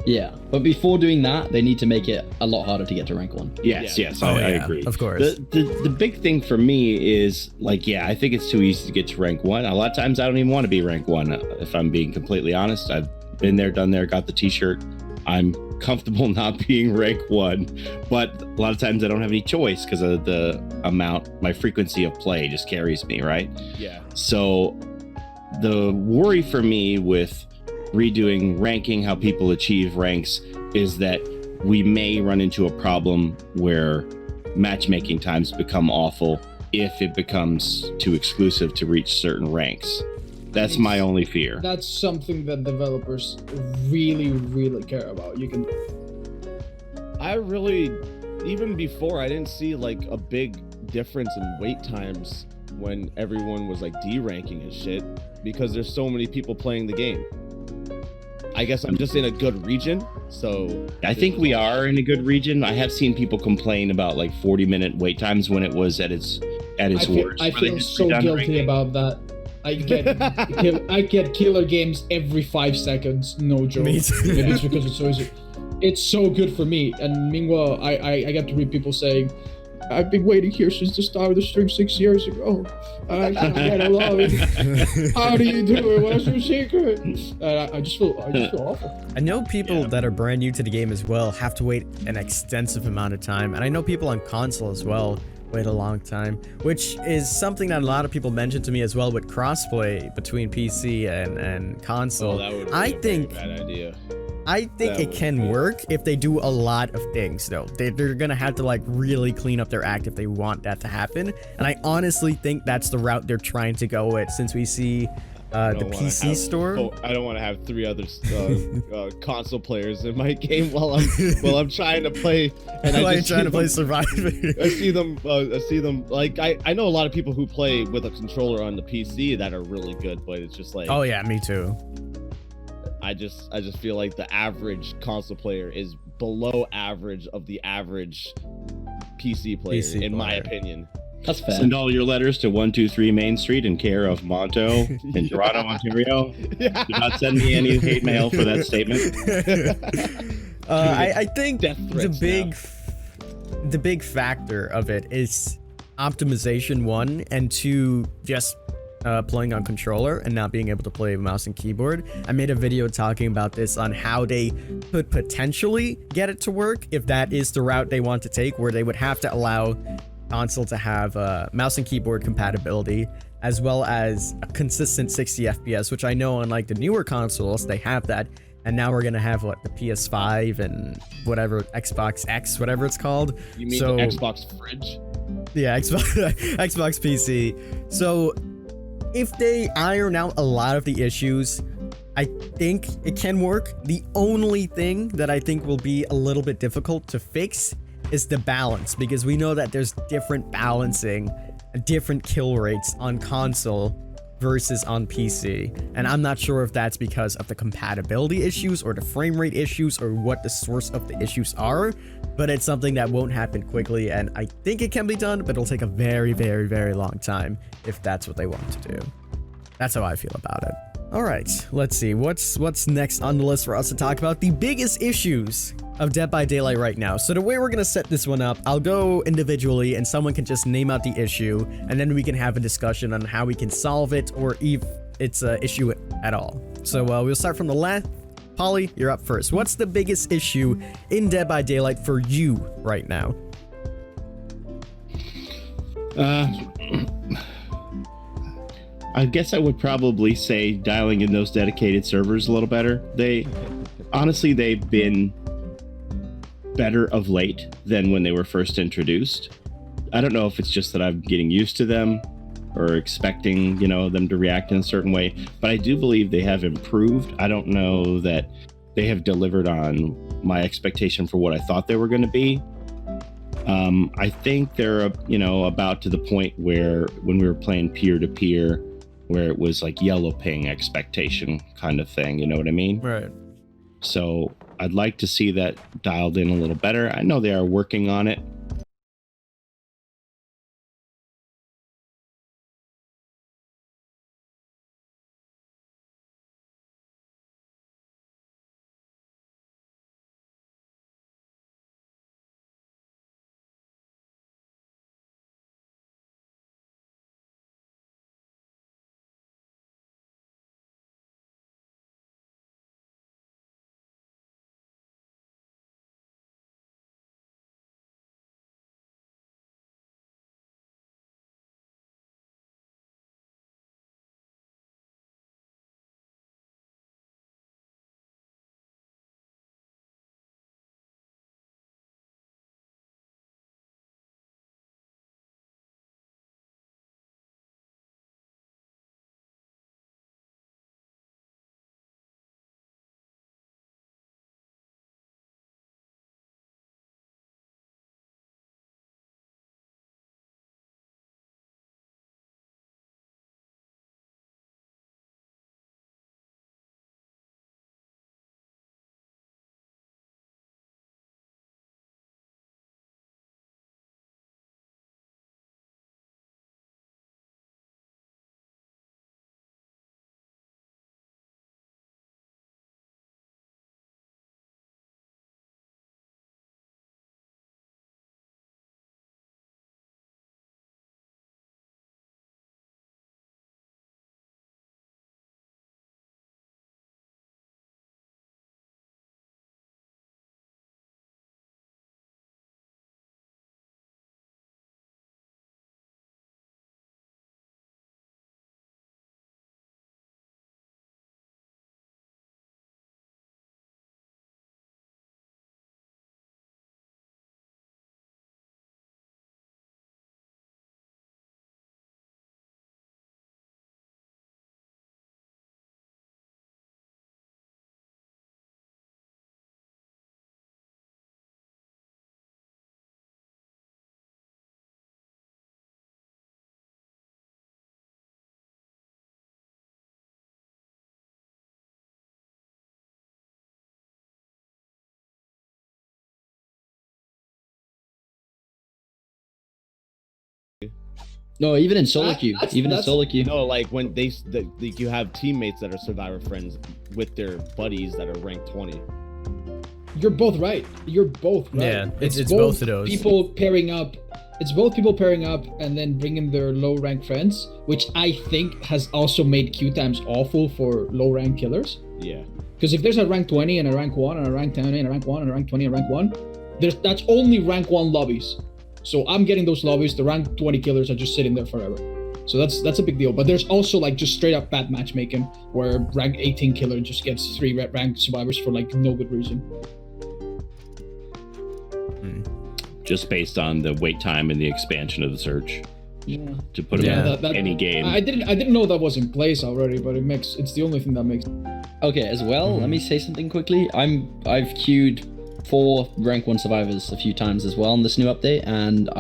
Yeah, but before doing that, they need to make it a lot harder to get to rank 1. Yes, Yeah. yes, Oh, I yeah, agree. of course. The big thing for me is like, yeah, I think it's too easy to get to rank 1. A lot of times I don't even want to be rank 1. If I'm being completely honest, I've been there, done there, got the t-shirt. I'm comfortable not being rank 1, but a lot of times I don't have any choice because of the amount, my frequency of play just carries me, right? Yeah. So the worry for me with redoing ranking, how people achieve ranks, is that we may run into a problem where matchmaking times become awful if it becomes too exclusive to reach certain ranks. That's my only fear. That's something that developers really, really care about. You can. I really, even before, I didn't see like a big difference in wait times when everyone was like D-ranking and shit, because there's so many people playing the game. I guess I'm just in a good region, so I think we are in a good region. I have seen people complain about like 40-minute wait times when it was at its worst. I where they feel just so redone guilty ranking. about that. I get killer games every 5 seconds, no joke. Me too. Maybe it's because it's so easy. It's so good for me, and meanwhile, I get to read people saying, I've been waiting here since the start of the stream 6 years ago. I can't get along. How do you do it? What's your secret? I just feel awful. I know people that are brand new to the game as well have to wait an extensive amount of time, and I know people on console as well wait a long time, which is something that a lot of people mentioned to me as well with crossplay between PC and console. That would be I a think very bad idea. I think it can work if they do a lot of things, though. They're gonna have to like really clean up their act if they want that to happen. And I honestly think that's the route they're trying to go with, since we see the PC store. I don't want to have 3 other console players in my game while I'm trying to play. And I'm trying to play Survivor. I see them like I know a lot of people who play with a controller on the PC that are really good, but it's just like, oh yeah, me too. I just feel like the average console player is below average of the average PC player, my opinion. That's fair. Send all your letters to 123 Main Street in care of Monto in Toronto, Ontario. Do not send me any hate mail for that statement. I think the big factor of it is optimization, 1, and 2, just playing on controller and not being able to play mouse and keyboard. I made a video talking about this on how they could potentially get it to work if that is the route they want to take, where they would have to allow console to have mouse and keyboard compatibility, as well as a consistent 60 FPS, which I know on like the newer consoles they have that, and now we're gonna have what, the PS5 and whatever, Xbox X, whatever it's called. You mean the Xbox fridge? Yeah, Xbox PC. So if they iron out a lot of the issues, I think it can work. The only thing that I think will be a little bit difficult to fix is the balance, because we know that there's different balancing, different kill rates on console versus on PC. And I'm not sure if that's because of the compatibility issues or the frame rate issues or what the source of the issues are, but it's something that won't happen quickly, and I think it can be done, but it'll take a very, very, very long time if that's what they want to do. That's how I feel about it. All right, let's see. What's next on the list for us to talk about? The biggest issues of Dead by Daylight right now. So the way we're gonna set this one up, I'll go individually and someone can just name out the issue, and then we can have a discussion on how we can solve it or if it's an issue at all. So we'll start from the left. Paulie, you're up first. What's the biggest issue in Dead by Daylight for you right now? I guess I would probably say dialing in those dedicated servers a little better. They've been better of late than when they were first introduced. I don't know if it's just that I'm getting used to them or expecting, them to react in a certain way, but I do believe they have improved. I don't know that they have delivered on my expectation for what I thought they were going to be. I think they're, about to the point where when we were playing peer-to-peer, where it was like yellow ping expectation kind of thing, you know what I mean? Right. So I'd like to see that dialed in a little better. I know they are working on it. No, even in solo That- queue. that's- Even in that's- solo queue. No, like when like you have teammates that are survivor friends with their buddies that are ranked 20. You're both right. You're both right. Yeah, it's both of those. People pairing up. It's both people pairing up and then bringing their low rank friends, which I think has also made queue times awful for low rank killers. Yeah. Because if there's a rank 20 and a rank 1 and a rank 10 and a rank 1 and a rank 20 and a rank 1, that's only rank 1 lobbies. So I'm getting those lobbies. The rank 20 killers are just sitting there forever. So that's a big deal. But there's also like just straight up bad matchmaking where rank 18 killer just gets 3 rank survivors for like no good reason. Just based on the wait time and the expansion of the search Yeah. to put them Yeah. in any game. I didn't know that was in place already, but it's the only thing that makes. Okay, as well, let me say something quickly. I've queued 4 rank 1 survivors a few times as well in this new update, and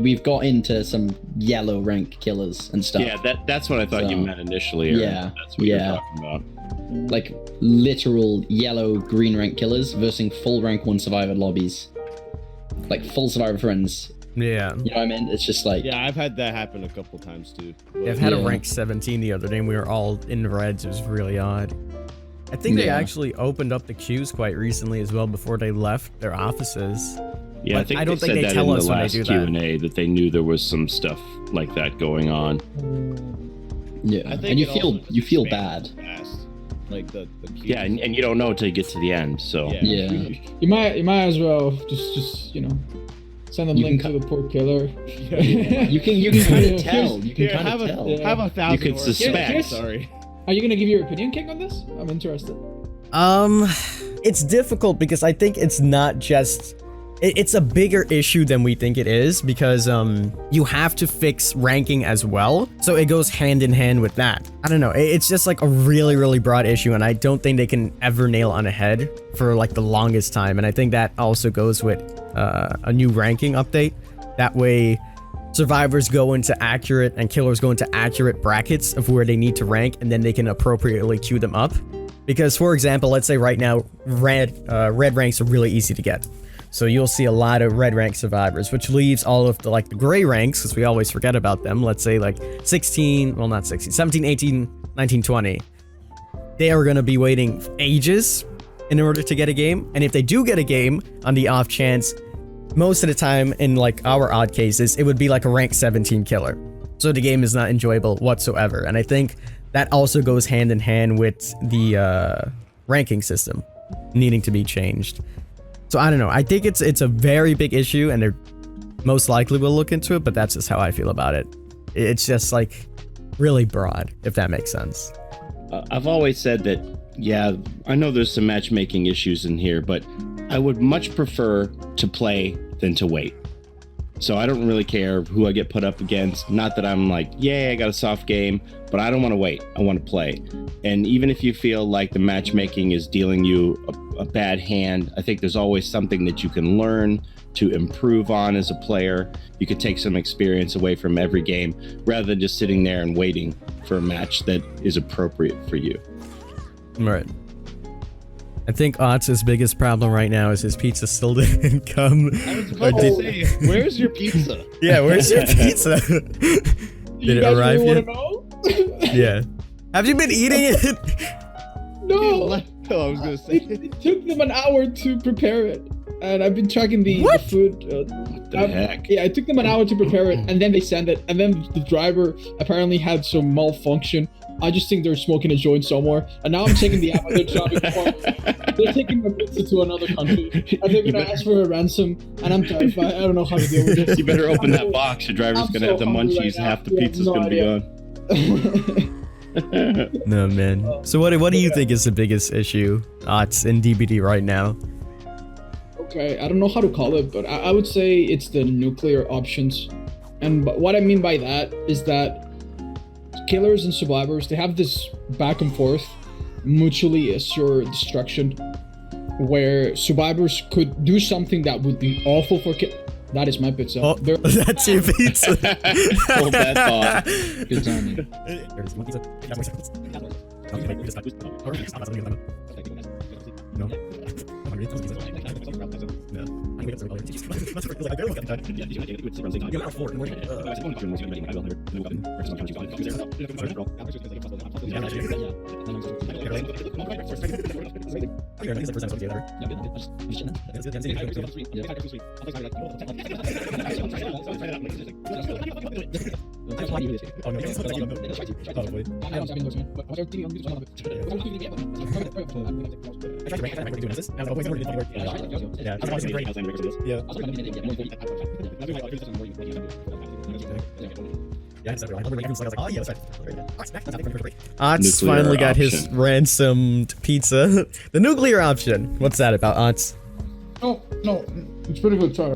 we've got into some yellow rank killers and stuff. Yeah, that's what I thought you So, meant initially. Aaron. yeah, That's what yeah. you're talking about. Like literal yellow green rank killers versus full rank 1 survivor lobbies. Like full survivor friends. Yeah. You know what I mean? It's just like Yeah, I've had that happen a couple times too. I've had a Yeah. rank 17 the other day and we were all in the reds. It was really odd. I think they Yeah. actually opened up the queues quite recently as well before they left their offices. Yeah, But I think I don't they think said they that tell in us the when they last do that. Q&A that they knew there was some stuff like that going on. yeah. I think And you it feel also just you feel bad. expands fast. Like the queues. Yeah, and you don't know until you get to the end. So Yeah. Yeah. You might as well just send a You link can to the poor killer. You can kind of tell. You can Here, kind have of a tell. Yeah. have 1,000. You could words. suspect. Here's- Sorry. Are you gonna give your opinion, King, on this? I'm interested. It's difficult because I think it's not just it's a bigger issue than we think it is because you have to fix ranking as well, so it goes hand in hand with that. I don't know, it's just like a really broad issue, and I don't think they can ever nail on a head for like the longest time. And I think that also goes with a new ranking update. That way survivors go into accurate and killers go into accurate brackets of where they need to rank, and then they can appropriately queue them up. Because, for example, let's say right now, red ranks are really easy to get. So you'll see a lot of red rank survivors, which leaves all of the gray ranks, because we always forget about them. Let's say 16, well, not 16, 17, 18, 19, 20. They are going to be waiting ages in order to get a game. And if they do get a game, on the off chance, most of the time in our odd cases, it would be like a rank 17 killer. So the game is not enjoyable whatsoever. And I think that also goes hand in hand with the ranking system needing to be changed. So I don't know. I think it's a very big issue, and they're most likely will look into it, but that's just how I feel about it. It's just really broad, if that makes sense. I've always said that, yeah, I know there's some matchmaking issues in here, but I would much prefer to play than to wait. So I don't really care who I get put up against. Not that I'm like, yay, I got a soft game, but I don't want to wait. I want to play. And even if you feel like the matchmaking is dealing you a bad hand, I think there's always something that you can learn to improve on as a player. You could take some experience away from every game rather than just sitting there and waiting for a match that is appropriate for you. Right. I think Otz's biggest problem right now is his pizza still didn't come. I was about to say, where's your pizza? Yeah, where's your pizza? Did it arrive yet? Know? Yeah. Have you been eating it? No. Oh, I was gonna say. It took them an hour to prepare it, and I've been tracking the food. What the heck? Yeah, it took them an hour to prepare it, and then they sent it, and then the driver apparently had some malfunction. I just think they're smoking a joint somewhere, and now I'm checking the app and they're driving they're taking my pizza to another country, and they're gonna ask for a ransom, and I'm terrified. I don't know how to deal with this. You better open that box. Your driver's I'm gonna so have the hungry munchies. right now. Half the You have pizza's no gonna idea. be gone. No, man. So what do you think is the biggest issue Otz in DBD right now? Okay, I don't know how to call it, but I would say it's the nuclear options. And what I mean by that is that killers and survivors, they have this back and forth, mutually assured destruction, where survivors could do something that would be awful for That is my pizza. Oh, They're- that's your pizza. Hold that thought. Good timing. Otz finally got his ransomed pizza. The nuclear option. What's that about, Otz? Oh, no, it's pretty good. Sorry.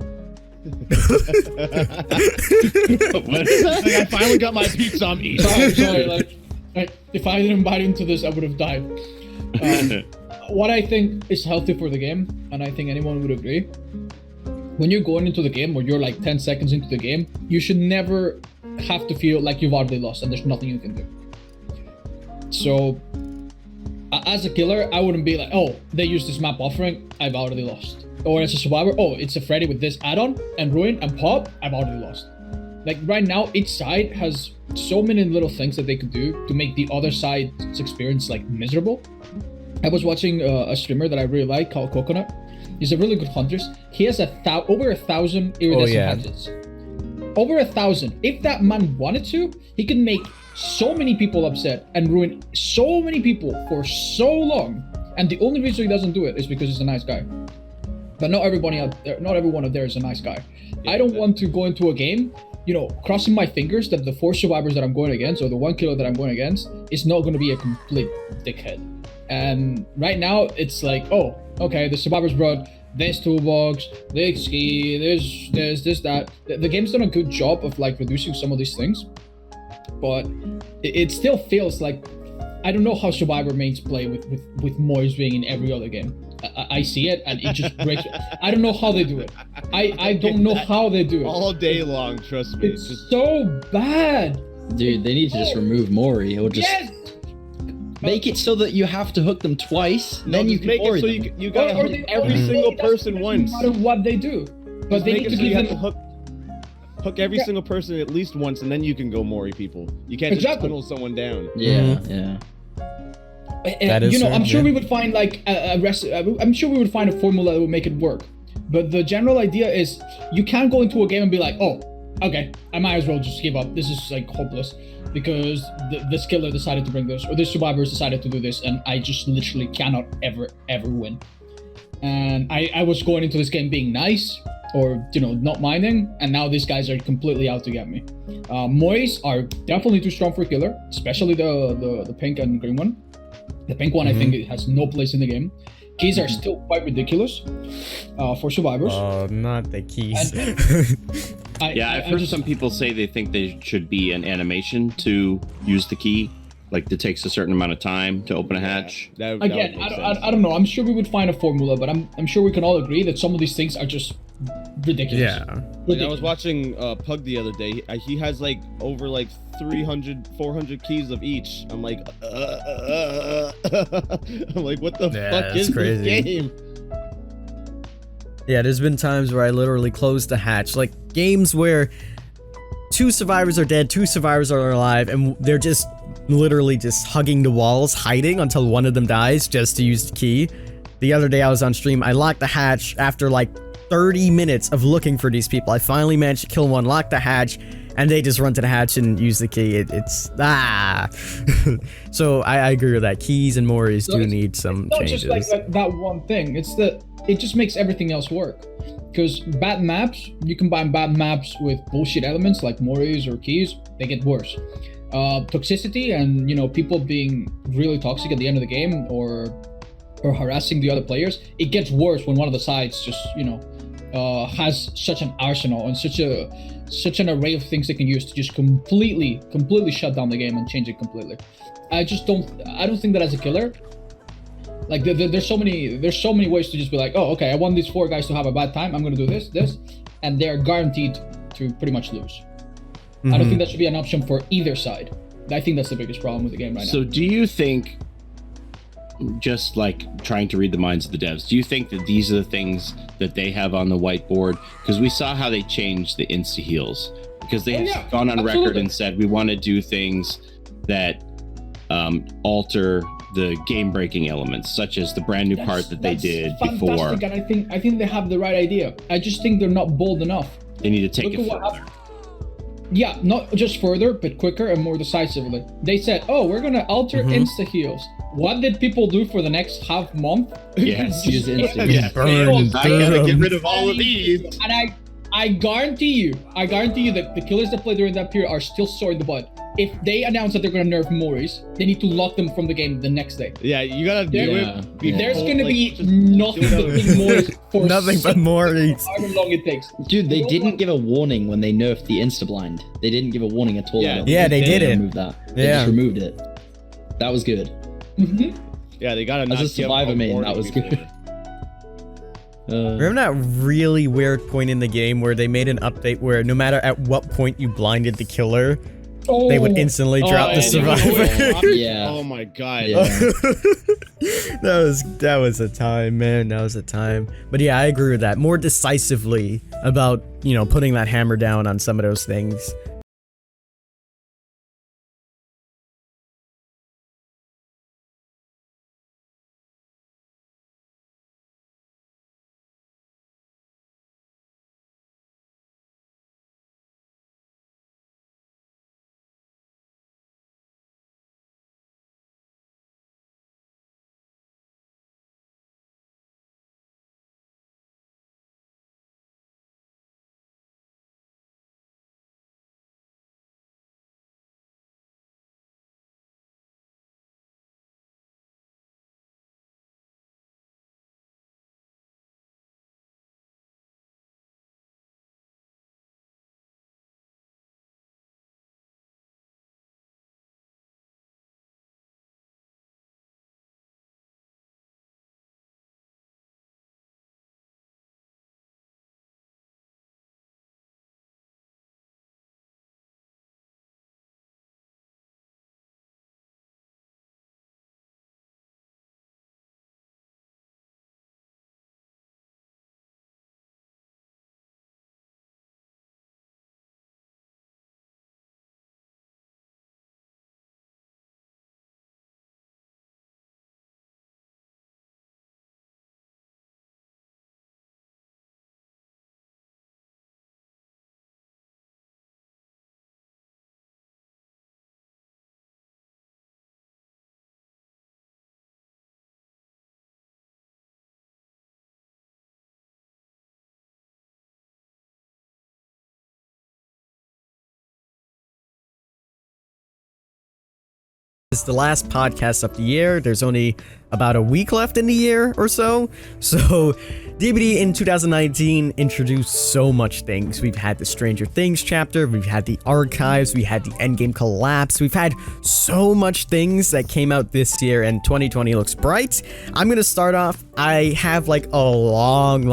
Like, I finally got my pizza. I'm eating. Sorry, like, if I didn't buy into this, I would have died. What I think is healthy for the game, and I think anyone would agree, when you're going into the game or you're like 10 seconds into the game, you should never have to feel like you've already lost and there's nothing you can do. So, as a killer, I wouldn't be like, oh, they used this map offering, I've already lost. Or as a survivor, oh, it's a Freddy with this add-on and ruin and pop, I've already lost. Like right now, each side has so many little things that they could do to make the other side's experience like miserable. I was watching a streamer that I really like called Coconut. He's a really good hunter. He has over 1,000 iridescent hatchets. Over 1,000. If that man wanted to, he could make so many people upset and ruin so many people for so long. And the only reason he doesn't do it is because he's a nice guy. But not everybody out there, not everyone out there is a nice guy. I don't want to go into a game, you know, crossing my fingers that the 4 survivors that I'm going against or the 1 killer that I'm going against is not going to be a complete dickhead. And right now it's like, oh, okay, the survivors brought this toolbox, this key, this, that. The game's done a good job of like reducing some of these things, but it still feels like, I don't know how survivor mains play with MORIS being in every other game. I see it and it just breaks. I don't know how they do it. I don't know how they do it. All day long, trust me. It's just so bad. Dude, they need to just remove Mori. Or just make it so that you have to hook them twice. No, then you just can make it Mori so them. you gotta hook every single person once. No matter what they do, but Just they make need it to so you give have them. to hook every single person at least once, and then you can go Mori people. You can't just tunnel someone down. Yeah, yeah. That is you know, true, I'm sure yeah. we would find like I'm sure we would find a formula that would make it work. But the general idea is you can't go into a game and be like, oh, okay, I might as well just give up. This is like hopeless because this killer decided to bring this, or this survivors decided to do this, and I just literally cannot ever win. And I was going into this game being nice, or you know, not minding, and now these guys are completely out to get me. MORIS are definitely too strong for killer, especially the pink and green one. The pink one, I think, it has no place in the game. Keys are still quite ridiculous for survivors. Oh, not the keys. I've heard some people say they think they should be an animation to use the key, like it takes a certain amount of time to open a hatch. That would Again, make I don't know. I'm sure we would find a formula, but I'm sure we can all agree that some of these things are just ridiculous. Yeah. Like, I was watching Pug the other day. He has like over like 300, 400 keys of each. I'm like, I'm like, what the fuck is crazy. this game? Yeah, there's been times where I literally closed the hatch. Like games where 2 survivors are dead, 2 survivors are alive, and they're just literally just hugging the walls, hiding until one of them dies just to use the key. The other day I was on stream, I locked the hatch after like 30 minutes of looking for these people. I finally managed to kill one, lock the hatch, and they just run to the hatch and use the key. It's So I agree with that. Keys and Moris do need some changes. It's not just like that one thing. It's that it just makes everything else work. Because bad maps, you combine bad maps with bullshit elements like Moris or keys, they get worse. Toxicity and, you know, people being really toxic at the end of the game or harassing the other players, it gets worse when one of the sides just, you know, has such an arsenal and such an array of things they can use to just completely shut down the game and change it completely. I don't think that as a killer, like there's so many ways to just be like, oh, okay, I want these 4 guys to have a bad time, I'm gonna do this, and they're guaranteed to pretty much lose. I don't think that should be an option for either side. I think that's the biggest problem with the game right now. So do you think just like trying to read the minds of the devs, do you think that these are the things that they have on the whiteboard? Because we saw how they changed the insta heals, because they have gone on record and said we want to do things that alter the game breaking elements, such as the brand new part that they did before. And I think they have the right idea. I just think they're not bold enough. They need to take it further. Yeah, not just further, but quicker and more decisively. They said, "Oh, we're gonna alter insta heals." What did people do for the next half month? Yes, Use insta. yeah. I gotta get rid of all of these. And I guarantee you that the killers that play during that period are still sore in the butt. If they announce that they're gonna nerf MORIS, they need to lock them from the game the next day. Yeah, you gotta do it. There's gonna be nothing but MORIS for Nothing but MORIS. however long it takes. Dude, they didn't give a warning when they nerfed the insta blind. They didn't give a warning at all. Yeah, they didn't. Remove that. They just removed it. That was good. Yeah, they gotta. As a survivor main, that was good. Remember that really weird point in the game where they made an update where no matter at what point you blinded the killer, they would instantly drop the survivor. Yeah. Oh my god. Yeah. that was a time, man. That was a time. But yeah, I agree with that. More decisively about, you know, putting that hammer down on some of those things. It's the last podcast of the year. There's only about a week left in the year or so. So DBD in 2019 introduced so much things. We've had the Stranger Things chapter, we've had the archives, we had the endgame collapse, we've had so much things that came out this year, and 2020 looks bright. I'm gonna start off. I have like a long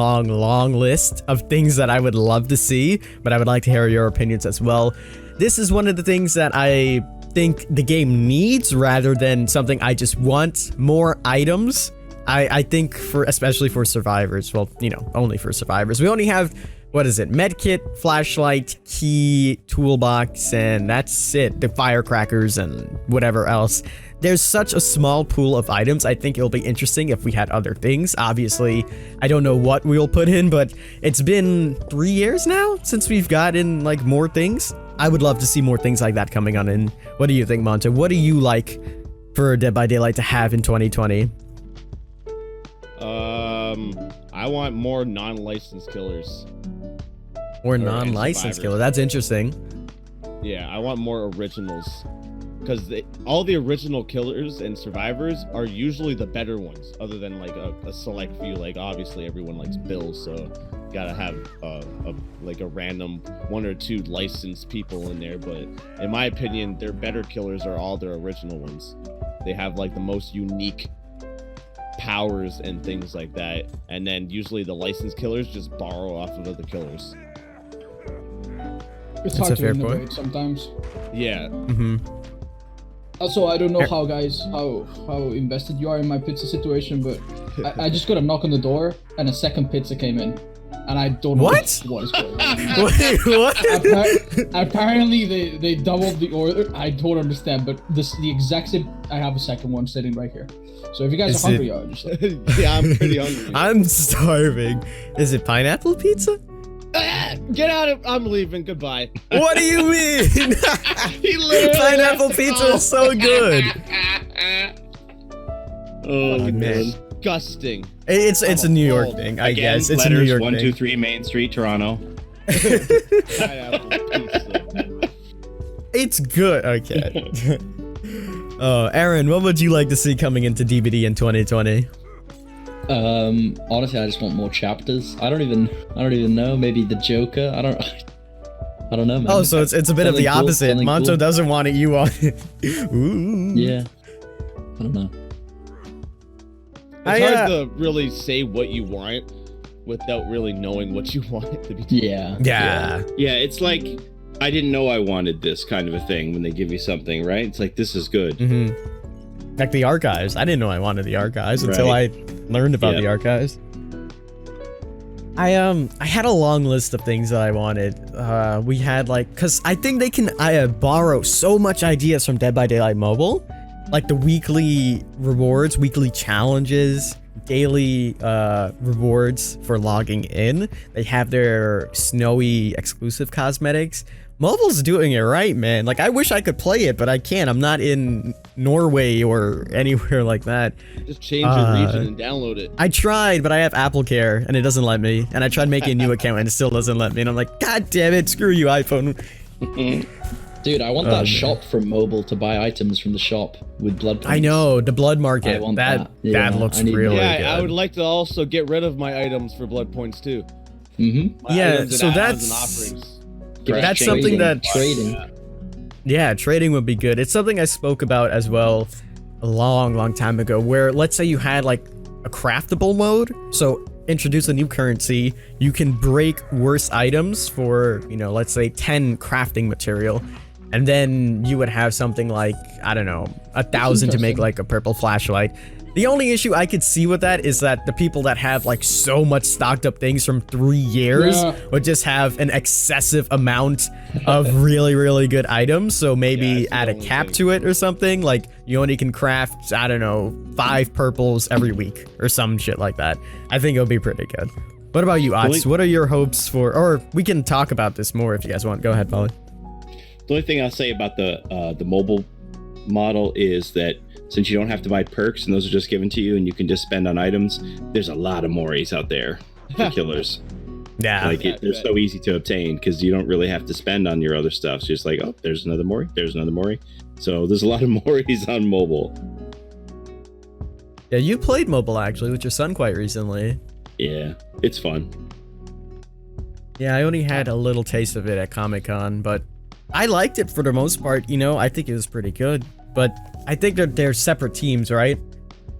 list of things that I would love to see, but I would like to hear your opinions as well. This is one of the things that I think the game needs rather than something I just want. More items. I think especially for survivors, well, you know, only for survivors. We only have, what is it? Medkit, flashlight, key, toolbox, and that's it. The firecrackers and whatever else. There's such a small pool of items. I think it'll be interesting if we had other things. Obviously, I don't know what we'll put in, but it's been 3 years now since we've gotten like more things. I would love to see more things like that coming on in. What do you think, Monto? What do you like for Dead by Daylight to have in 2020? I want more non-licensed killers. Or non-licensed killer. That's interesting. Yeah, I want more originals. Because all the original killers and survivors are usually the better ones, other than like a select few. Like obviously everyone likes Bill, so gotta have like a random 1 or 2 licensed people in there. But in my opinion, their better killers are all their original ones. They have like the most unique powers and things like that, and then usually the licensed killers just borrow off of other killers. It's That's hard a to fair innovate point. sometimes. Yeah. Also, I don't know how invested you are in my pizza situation, but I just got a knock on the door and a second pizza came in, and I don't know what is going on. Wait, what? Apparently they doubled the order. I don't understand, but the exact same. I have a second one sitting right here. So if you guys are hungry, just Yeah, I'm pretty hungry. I'm starving. Is it pineapple pizza? Get out of! I'm leaving. Goodbye. What do you mean? He literally Pineapple pizza is so good. Oh, man. Disgusting. It's a New York thing, I Again, guess. It's a letters, New York 123 Main Street, Toronto. Pineapple pizza. It's good. Okay. Aaron, what would you like to see coming into DVD in 2020? Honestly, I just want more chapters. I don't even know. Maybe the Joker. I don't know, man. Oh, so it's a bit of the Something cool, opposite. something Monto cool. doesn't want it. You want it. Ooh. Yeah. I don't know. It's hard to really say what you want without really knowing what you want it to be. Yeah. Yeah. Yeah, it's like I didn't know I wanted this kind of a thing when they give you something, right? It's like this is good. Mm-hmm. Like the archives. I didn't know I wanted the archives until I learned about the archives. I had a long list of things that I wanted. We had cause I think they can borrow so much ideas from Dead by Daylight Mobile, like the weekly rewards, weekly challenges, daily rewards for logging in. They have their snowy exclusive cosmetics. Mobile's doing it right, man. Like, I wish I could play it, but I can't. I'm not in Norway or anywhere like that. Just change your region and download it. I tried, but I have Apple Care, and it doesn't let me. And I tried making a new account, and it still doesn't let me. And I'm like, God damn it, screw you, iPhone. Dude, I want that shop from Mobile to buy items from the shop with blood points. I know, the blood market. I want that Yeah, looks I need really Yeah, good. I would like to also get rid of my items for blood points too. Mm-hmm. My Yeah, items and so add-ons that's- and offerings. That's something that trading. Yeah, trading would be good. It's something I spoke about as well a long time ago, where let's say you had like a craftable mode. So introduce a new currency. You can break worse items for, let's say 10 crafting material. And then you would have something like, I don't know, 1,000 to make like a purple flashlight. The only issue I could see with that is that the people that have like so much stocked up things from 3 years would just have an excessive amount of really good items. So maybe add a cap to it or something. Like you only can craft, I don't know, 5 purples every week or some shit like that. I think it would be pretty good. What about you, Otz? What are your hopes for, or we can talk about this more if you guys want. Go ahead, Paulie. The only thing I'll say about the mobile model is that since you don't have to buy perks and those are just given to you and you can just spend on items, there's a lot of Moris out there for killers. Yeah. Like they're so easy to obtain because you don't really have to spend on your other stuff. So just like, oh, there's another Mori, there's another Mori. So there's a lot of Moris on mobile. Yeah, you played mobile actually with your son quite recently. Yeah, it's fun. Yeah, I only had a little taste of it at Comic-Con, but I liked it for the most part. I think it was pretty good. But I think they're separate teams, right?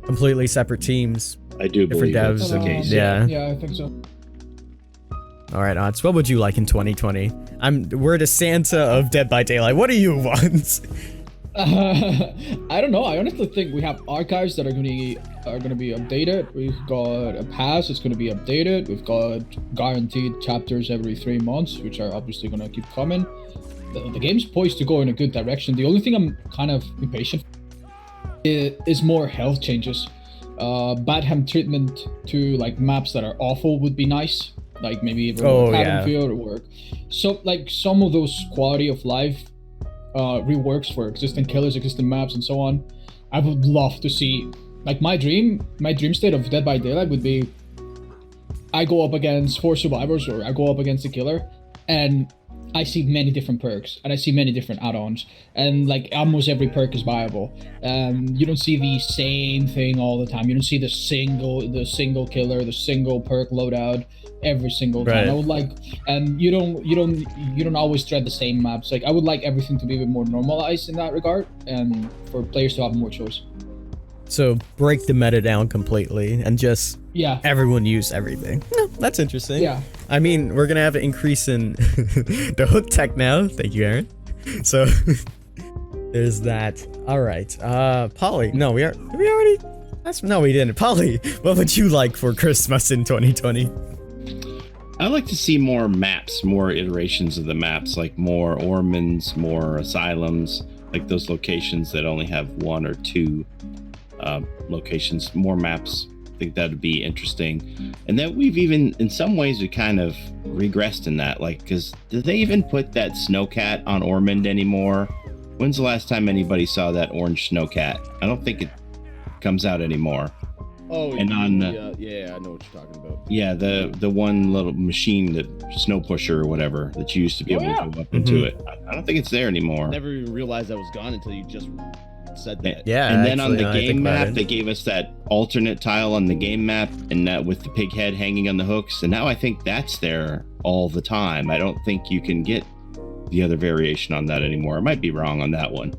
Completely separate teams. I do believe that's the case. Yeah. Yeah, I think so. All right, Otz, what would you like in 2020? We're the Santa of Dead by Daylight. What do you want? I don't know. I honestly think we have archives that are gonna be updated. We've got a pass that's gonna be updated. We've got guaranteed chapters every 3 months, which are obviously gonna keep coming. The game's poised to go in a good direction. The only thing I'm kind of impatient is more health changes. Bad hem treatment to like maps that are awful would be nice. Like maybe Haddonfield or work. So like some of those quality of life reworks for existing killers, existing maps, and so on. I would love to see, like my dream state of Dead by Daylight would be I go up against 4 survivors or I go up against a killer and I see many different perks and I see many different add-ons and like almost every perk is viable. You don't see the same thing all the time. You don't see the single killer, the single perk loadout every single time. I would like, and you don't always thread the same maps. Like I would like everything to be a bit more normalized in that regard and for players to have more choice. So break the meta down completely and just everyone use everything. That's interesting. Yeah. I mean, we're gonna have an increase in the hook tech now. Thank you, Aaron. So There's that. All right. Paulie. No, we already. No, we didn't. Paulie, what would you like for Christmas in 2020? I'd like to see more maps, more iterations of the maps, like more Ormans, more asylums, like those locations that only have 1 or 2 locations, more maps. I think that'd be interesting. And that we've even, in some ways, we kind of regressed in that. Like, because did they even put that snowcat on Ormond anymore? When's the last time anybody saw that orange snowcat? I don't think it comes out anymore. Oh, and on yeah, I know what you're talking about. Yeah, the one little machine, that snow pusher or whatever that you used to be able to go up into it. I don't think it's there anymore. Never even realized that was gone until you just said that. Yeah, and then on the game map, they gave us that alternate tile on the game map, and that with the pig head hanging on the hooks. And now I think that's there all the time. I don't think you can get the other variation on that anymore. I might be wrong on that one,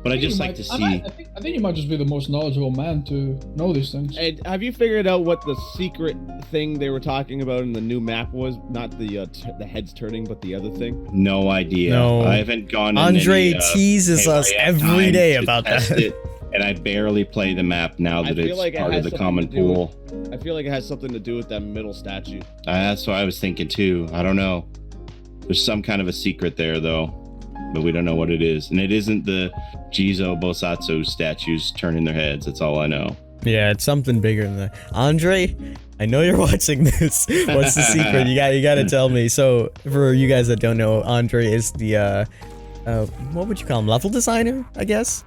but I just like to see. I think you might just be the most knowledgeable man to know these things. And have you figured out what the secret thing they were talking about in the new map was? Not the heads turning, but the other thing. No idea. No. I haven't gone. Andre in any, teases us every day about that. And I barely play the map now that it's like part of the common pool. I feel like it has something to do with that middle statue. That's what I was thinking too. I don't know. There's some kind of a secret there though, but we don't know what it is. And it isn't the Jizo Bosatsu statues turning their heads. That's all I know. Yeah, it's something bigger than that. Andre, I know you're watching this. What's the secret? You got to tell me. So for you guys that don't know, Andre is the what would you call him? Level designer, I guess.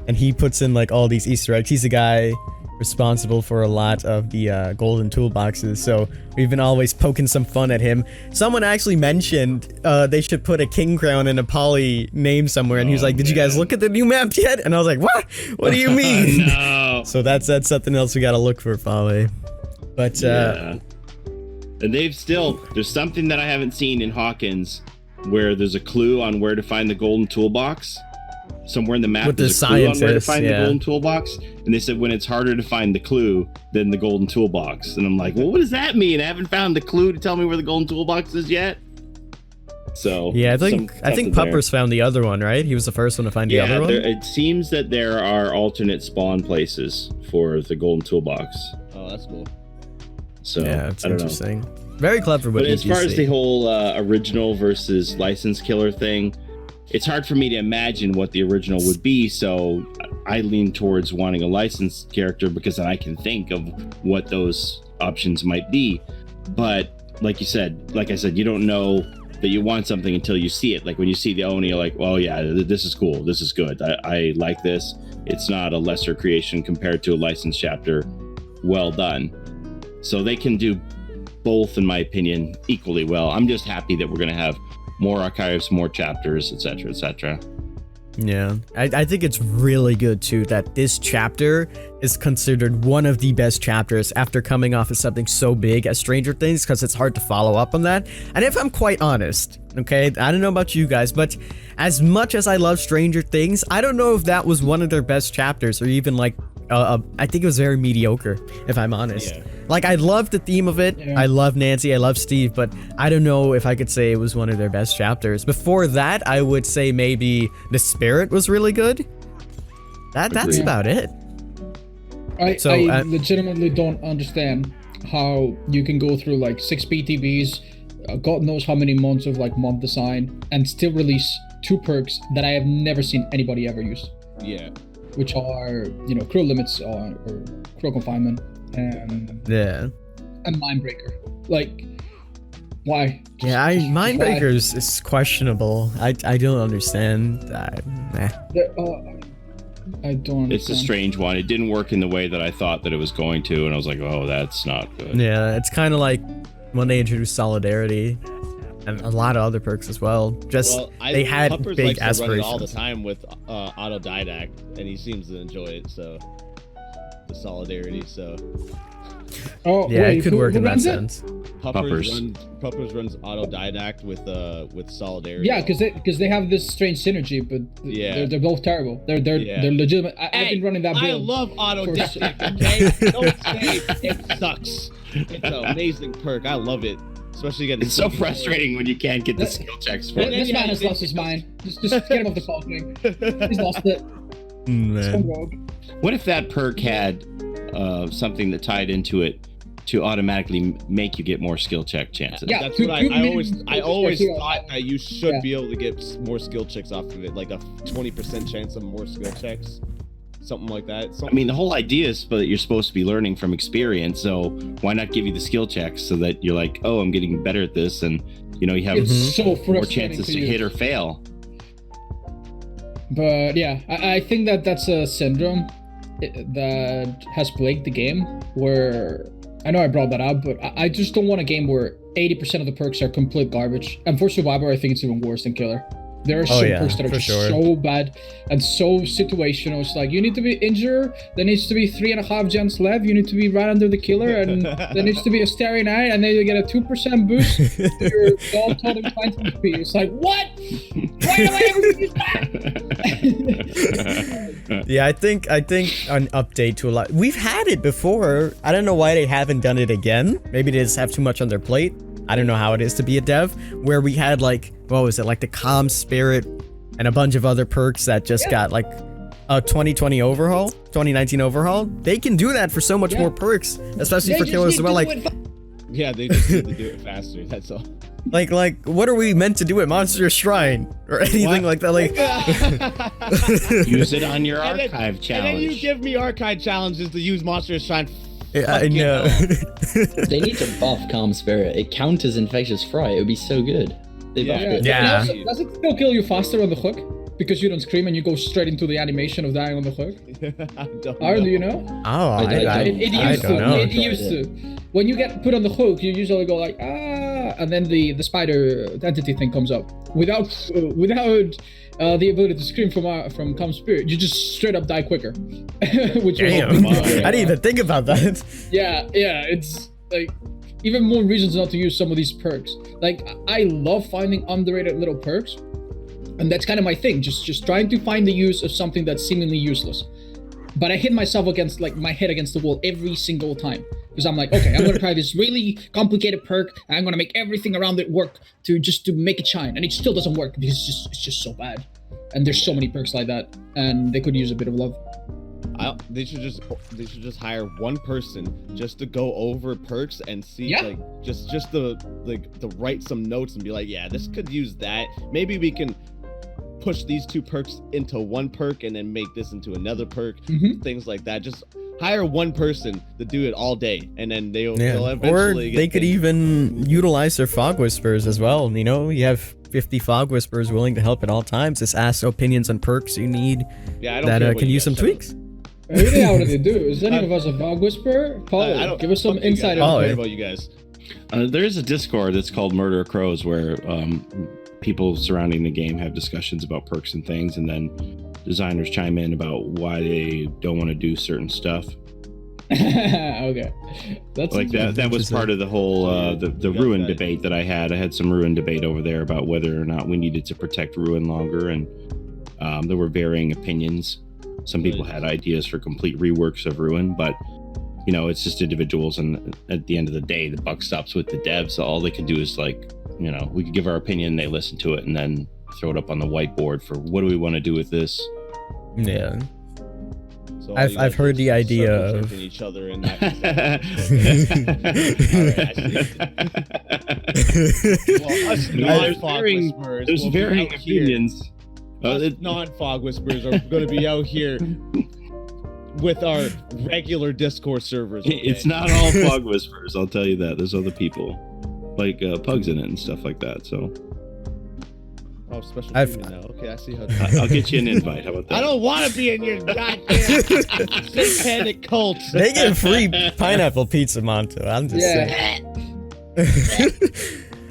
And he puts in like all these Easter eggs. He's the guy responsible for a lot of the golden toolboxes, so we've been always poking some fun at him. Someone actually mentioned they should put a king crown and a Paulie name somewhere, and he was like, did you guys look at the new map yet? And I was like, what do you mean? No. So that's something else we gotta look for, Paulie. But yeah. And there's something that I haven't seen in Hawkins where there's a clue on where to find the golden toolbox. Somewhere in the map, with there's the a clue on where to scientist, find the golden toolbox, and they said when it's harder to find the clue than the golden toolbox. And I'm like, well, what does that mean? I haven't found the clue to tell me where the golden toolbox is yet. So yeah, I think Puppers found the other one, right? He was the first one to find the other one. It seems that there are alternate spawn places for the golden toolbox. Oh, that's cool. So yeah, it's I don't interesting. know. Very clever. But as far as the whole original versus license killer thing, it's hard for me to imagine what the original would be, so I lean towards wanting a licensed character because then I can think of what those options might be. But like I said, you don't know that you want something until you see it. Like when you see the Oni, you're like, oh yeah, this is cool, this is good, I like this. It's not a lesser creation compared to a licensed chapter. Well done. So they can do both, in my opinion, equally well. I'm just happy that we're going to have more archives, more chapters, etc., etc. Yeah, I think it's really good too that this chapter is considered one of the best chapters after coming off of something so big as Stranger Things, because it's hard to follow up on that. And if I'm quite honest, okay, I don't know about you guys, but as much as I love Stranger Things, I don't know if that was one of their best chapters, or even like I think it was very mediocre, if I'm honest. Yeah. Like, I love the theme of it. Yeah. I love Nancy, I love Steve, but I don't know if I could say it was one of their best chapters. Before that, I would say maybe The Spirit was really good. That's Agreed. about it. I legitimately don't understand how you can go through like 6 PTBs, God knows how many months of like month design, and still release 2 perks that I have never seen anybody ever use. Yeah. Which are, Cruel Limits or Cruel Confinement and Mindbreaker. Like, why? Yeah, Mindbreaker is questionable. I don't understand. I don't understand. It's a strange one. It didn't work in the way that I thought that it was going to, and I was like, oh, that's not good. Yeah, it's kind of like when they introduced Solidarity and a lot of other perks as well. They had Puppers big likes to run it aspirations all the time with autodidact, and he seems to enjoy it. So the Solidarity. So Oh, yeah, wait, it could who work in that runs it? sense. Puppers runs autodidact with Solidarity. Yeah, because they have this strange synergy, but they're both terrible. They're legitimate. I've been running that build. I love autodidact. Okay, don't say it sucks. It's an amazing perk. I love it especially getting. It's so frustrating when you can't get the skill checks for it. This man has lost his mind. Just get him off the call, King. He's lost it. Man. What if that perk had something that tied into it to automatically make you get more skill check chances? Yeah, That's two- what two I always minimum thought that you should Yeah. be able to get more skill checks off of it, like a 20% chance of more skill checks, something like that. I mean, the whole idea is that you're supposed to be learning from experience, so why not give you the skill checks so that you're like, oh, I'm getting better at this, and you have It's so more frustrating chances to use. hit or fail. But yeah, I think that's a syndrome that has plagued the game, where I know I brought that up, but I just don't want a game where 80% of the perks are complete garbage. And for Survivor, I think it's even worse than Killer. There are some perks that are just so bad and so situational. It's like, you need to be injured, there needs to be 3.5 gens left, you need to be right under the Killer, and there needs to be a Starry Night, and then you get a 2% boost to your Dog Totem Client HP. It's like, what? Why do I ever use that? Yeah, I think an update to a lot. We've had it before. I don't know why they haven't done it again. Maybe they just have too much on their plate. I don't know how it is to be a dev, where we had like, what was it, like the Calm Spirit and a bunch of other perks that just got like a 2019 overhaul. They can do that for so much more perks, especially for killers as well. Like, yeah, they just need to do it faster. That's all. like what are we meant to do at Monster Shrine or anything like that? Like, Use it on your And then- archive challenge. And then you give me archive challenges to use Monster Shrine. yeah, I know. They need to buff Calm Spirit. It counters Infectious Fright. It would be so good. They buffed it. Yeah. And also, does it still kill you faster on the hook? Because you don't scream and you go straight into the animation of dying on the hook? I don't Aaron, know. do you know? Oh, I It used don't to. know. It used to. When you get put on the hook, you usually go like, ah, and then the spider entity thing comes up. Without the ability to scream from Calm Spirit, you just straight up die quicker. Which Damn. was I didn't even think about that. yeah, it's like even more reasons not to use some of these perks. Like, I love finding underrated little perks, and that's kind of my thing. Just trying to find the use of something that's seemingly useless. But I hit myself against my head against the wall every single time, because I'm like, okay, I'm gonna try this really complicated perk, and I'm gonna make everything around it work to make it shine, and it still doesn't work because it's just so bad. And there's so many perks like that, and they could use a bit of love. They should just hire one person just to go over perks and see like just to write some notes and be like, yeah, this could use that. Maybe we can push these two perks into one perk and then make this into another perk. Things like that. Just hire one person to do it all day, and then they'll eventually Or they could things. even utilize their Fog Whispers as well. You know, you have 50 Fog Whispers willing to help at all times. Just ask opinions on perks you need Yeah, I don't that care what can you use some guys say. tweaks. Really, how did they do? Is any of us a Fog Whisperer? Paul, I don't give us some fuck you guys. insight I don't on care it. about you guys. There is a Discord that's called Murder Crows where people surrounding the game have discussions about perks and things, and then designers chime in about why they don't want to do certain stuff. Okay, that's Like that was part of the whole the Ruin debate that I had. I had some Ruin debate over there about whether or not we needed to protect Ruin longer, and there were varying opinions. Some people had ideas for complete reworks of Ruin, but you know, it's just individuals, and at the end of the day, the buck stops with the devs. So all they can do is like, you know, we could give our opinion, they listen to it, and then throw it up on the whiteboard for what do we want to do with this. Yeah. So I've heard the idea of each other in that. Well, us non-fog whisperers There's will be varying out here. opinions. Us non-fog whisperers are going to be out here with our regular Discord servers. Okay? It's not all fog whispers, I'll tell you that. There's other people like Pugs in it and stuff like that. So Oh, special I've- treatment now. Okay, I see how. I'll get you an invite. How about that? I don't want to be in your goddamn satanic cult. They get free pineapple pizza, Monto. I'm just saying.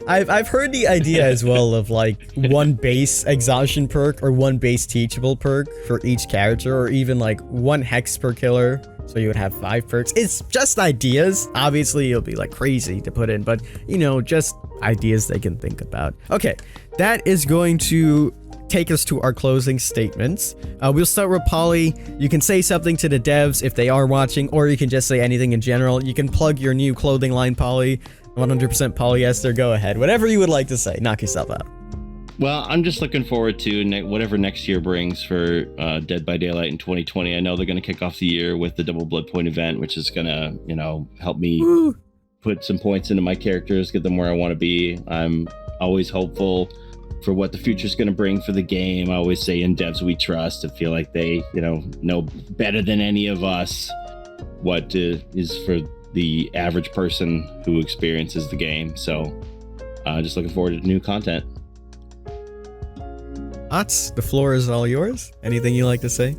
I've heard the idea as well of like one base exhaustion perk or one base teachable perk for each character, or even like one hex per killer, so you would have 5 perks. It's just ideas. Obviously it'll be like crazy to put in, but you know, just ideas they can think about. Okay, that is going to take us to our closing statements. We'll start with Paulie. You can say something to the devs if they are watching, or you can just say anything in general. You can plug your new clothing line, Paulie. 100% Paulie Esther, go ahead. Whatever you would like to say, knock yourself out. Well, I'm just looking forward to whatever next year brings for Dead by Daylight in 2020. I know they're going to kick off the year with the Double Blood Point event, which is going to, help me put some points into my characters, get them where I want to be. I'm always hopeful for what the future is going to bring for the game. I always say in devs we trust. I feel like they, know better than any of us what is for the average person who experiences the game. So just looking forward to new content. Otz, the floor is all yours. Anything you like to say?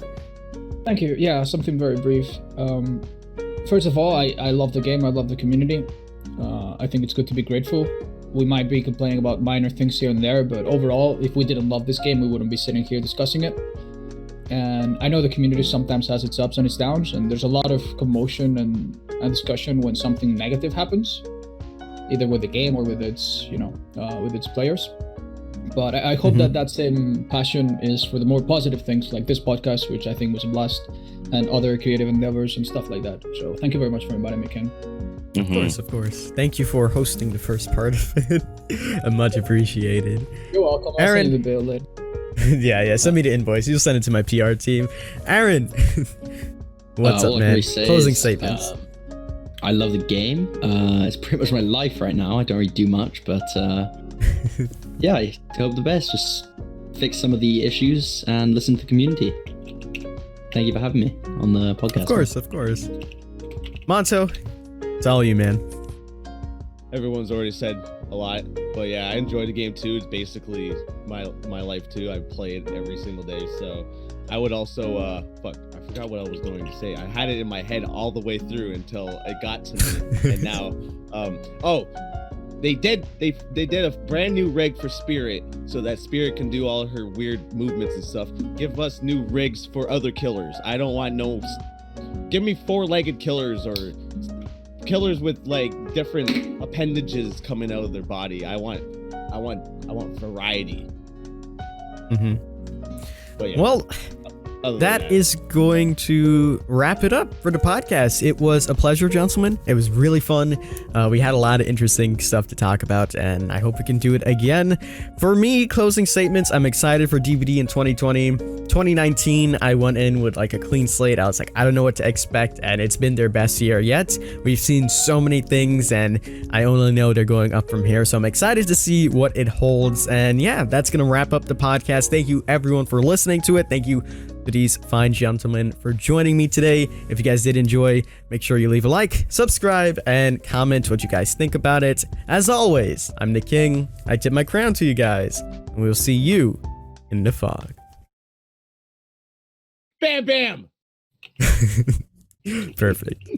Thank you. Yeah, something very brief. First of all, I love the game. I love the community. I think it's good to be grateful. We might be complaining about minor things here and there, but overall, if we didn't love this game, we wouldn't be sitting here discussing it. And I know the community sometimes has its ups and its downs, and there's a lot of commotion and discussion when something negative happens, either with the game or with its, with its players. But I hope that same passion is for the more positive things like this podcast, which I think was a blast, and other creative endeavors and stuff like that. So thank you very much for inviting me, King. Of course. Thank you for hosting the first part of it. Much appreciated. You're welcome. I'll Aaron, send you the bill later. yeah, send me the invoice. You'll send it to my PR team. Aaron, what's up, man? Closing statements. I love the game. It's pretty much my life right now. I don't really do much, but yeah, I hope the best. Just fix some of the issues and listen to the community. Thank you for having me on the podcast. Of course. Monto, it's all you, man. Everyone's already said a lot, but yeah, I enjoy the game too. It's basically my life too. I play it every single day, so I would also I forgot what I was going to say. I had it in my head all the way through until it got to me, and now they did a brand new rig for Spirit, so that Spirit can do all her weird movements and stuff. Give us new rigs for other killers. I don't want give me 4-legged killers or killers with like different appendages coming out of their body. I want variety. But yeah. Well, that is going to wrap it up for the podcast. It was a pleasure, gentlemen. It was really fun. We had a lot of interesting stuff to talk about, and I hope we can do it again. For me, closing statements, I'm excited for DVD in 2020. 2019, I went in with like a clean slate. I was like, I don't know what to expect, and it's been their best year yet. We've seen so many things, and I only know they're going up from here, so I'm excited to see what it holds. And yeah, that's going to wrap up the podcast. Thank you, everyone, for listening to it. Thank you to these fine gentlemen for joining me today. If you guys did enjoy, make sure you leave a like, subscribe, and comment what you guys think about it. As always, I'm the King. I tip my crown to you guys, and we'll see you in the fog. Bam, bam. Perfect.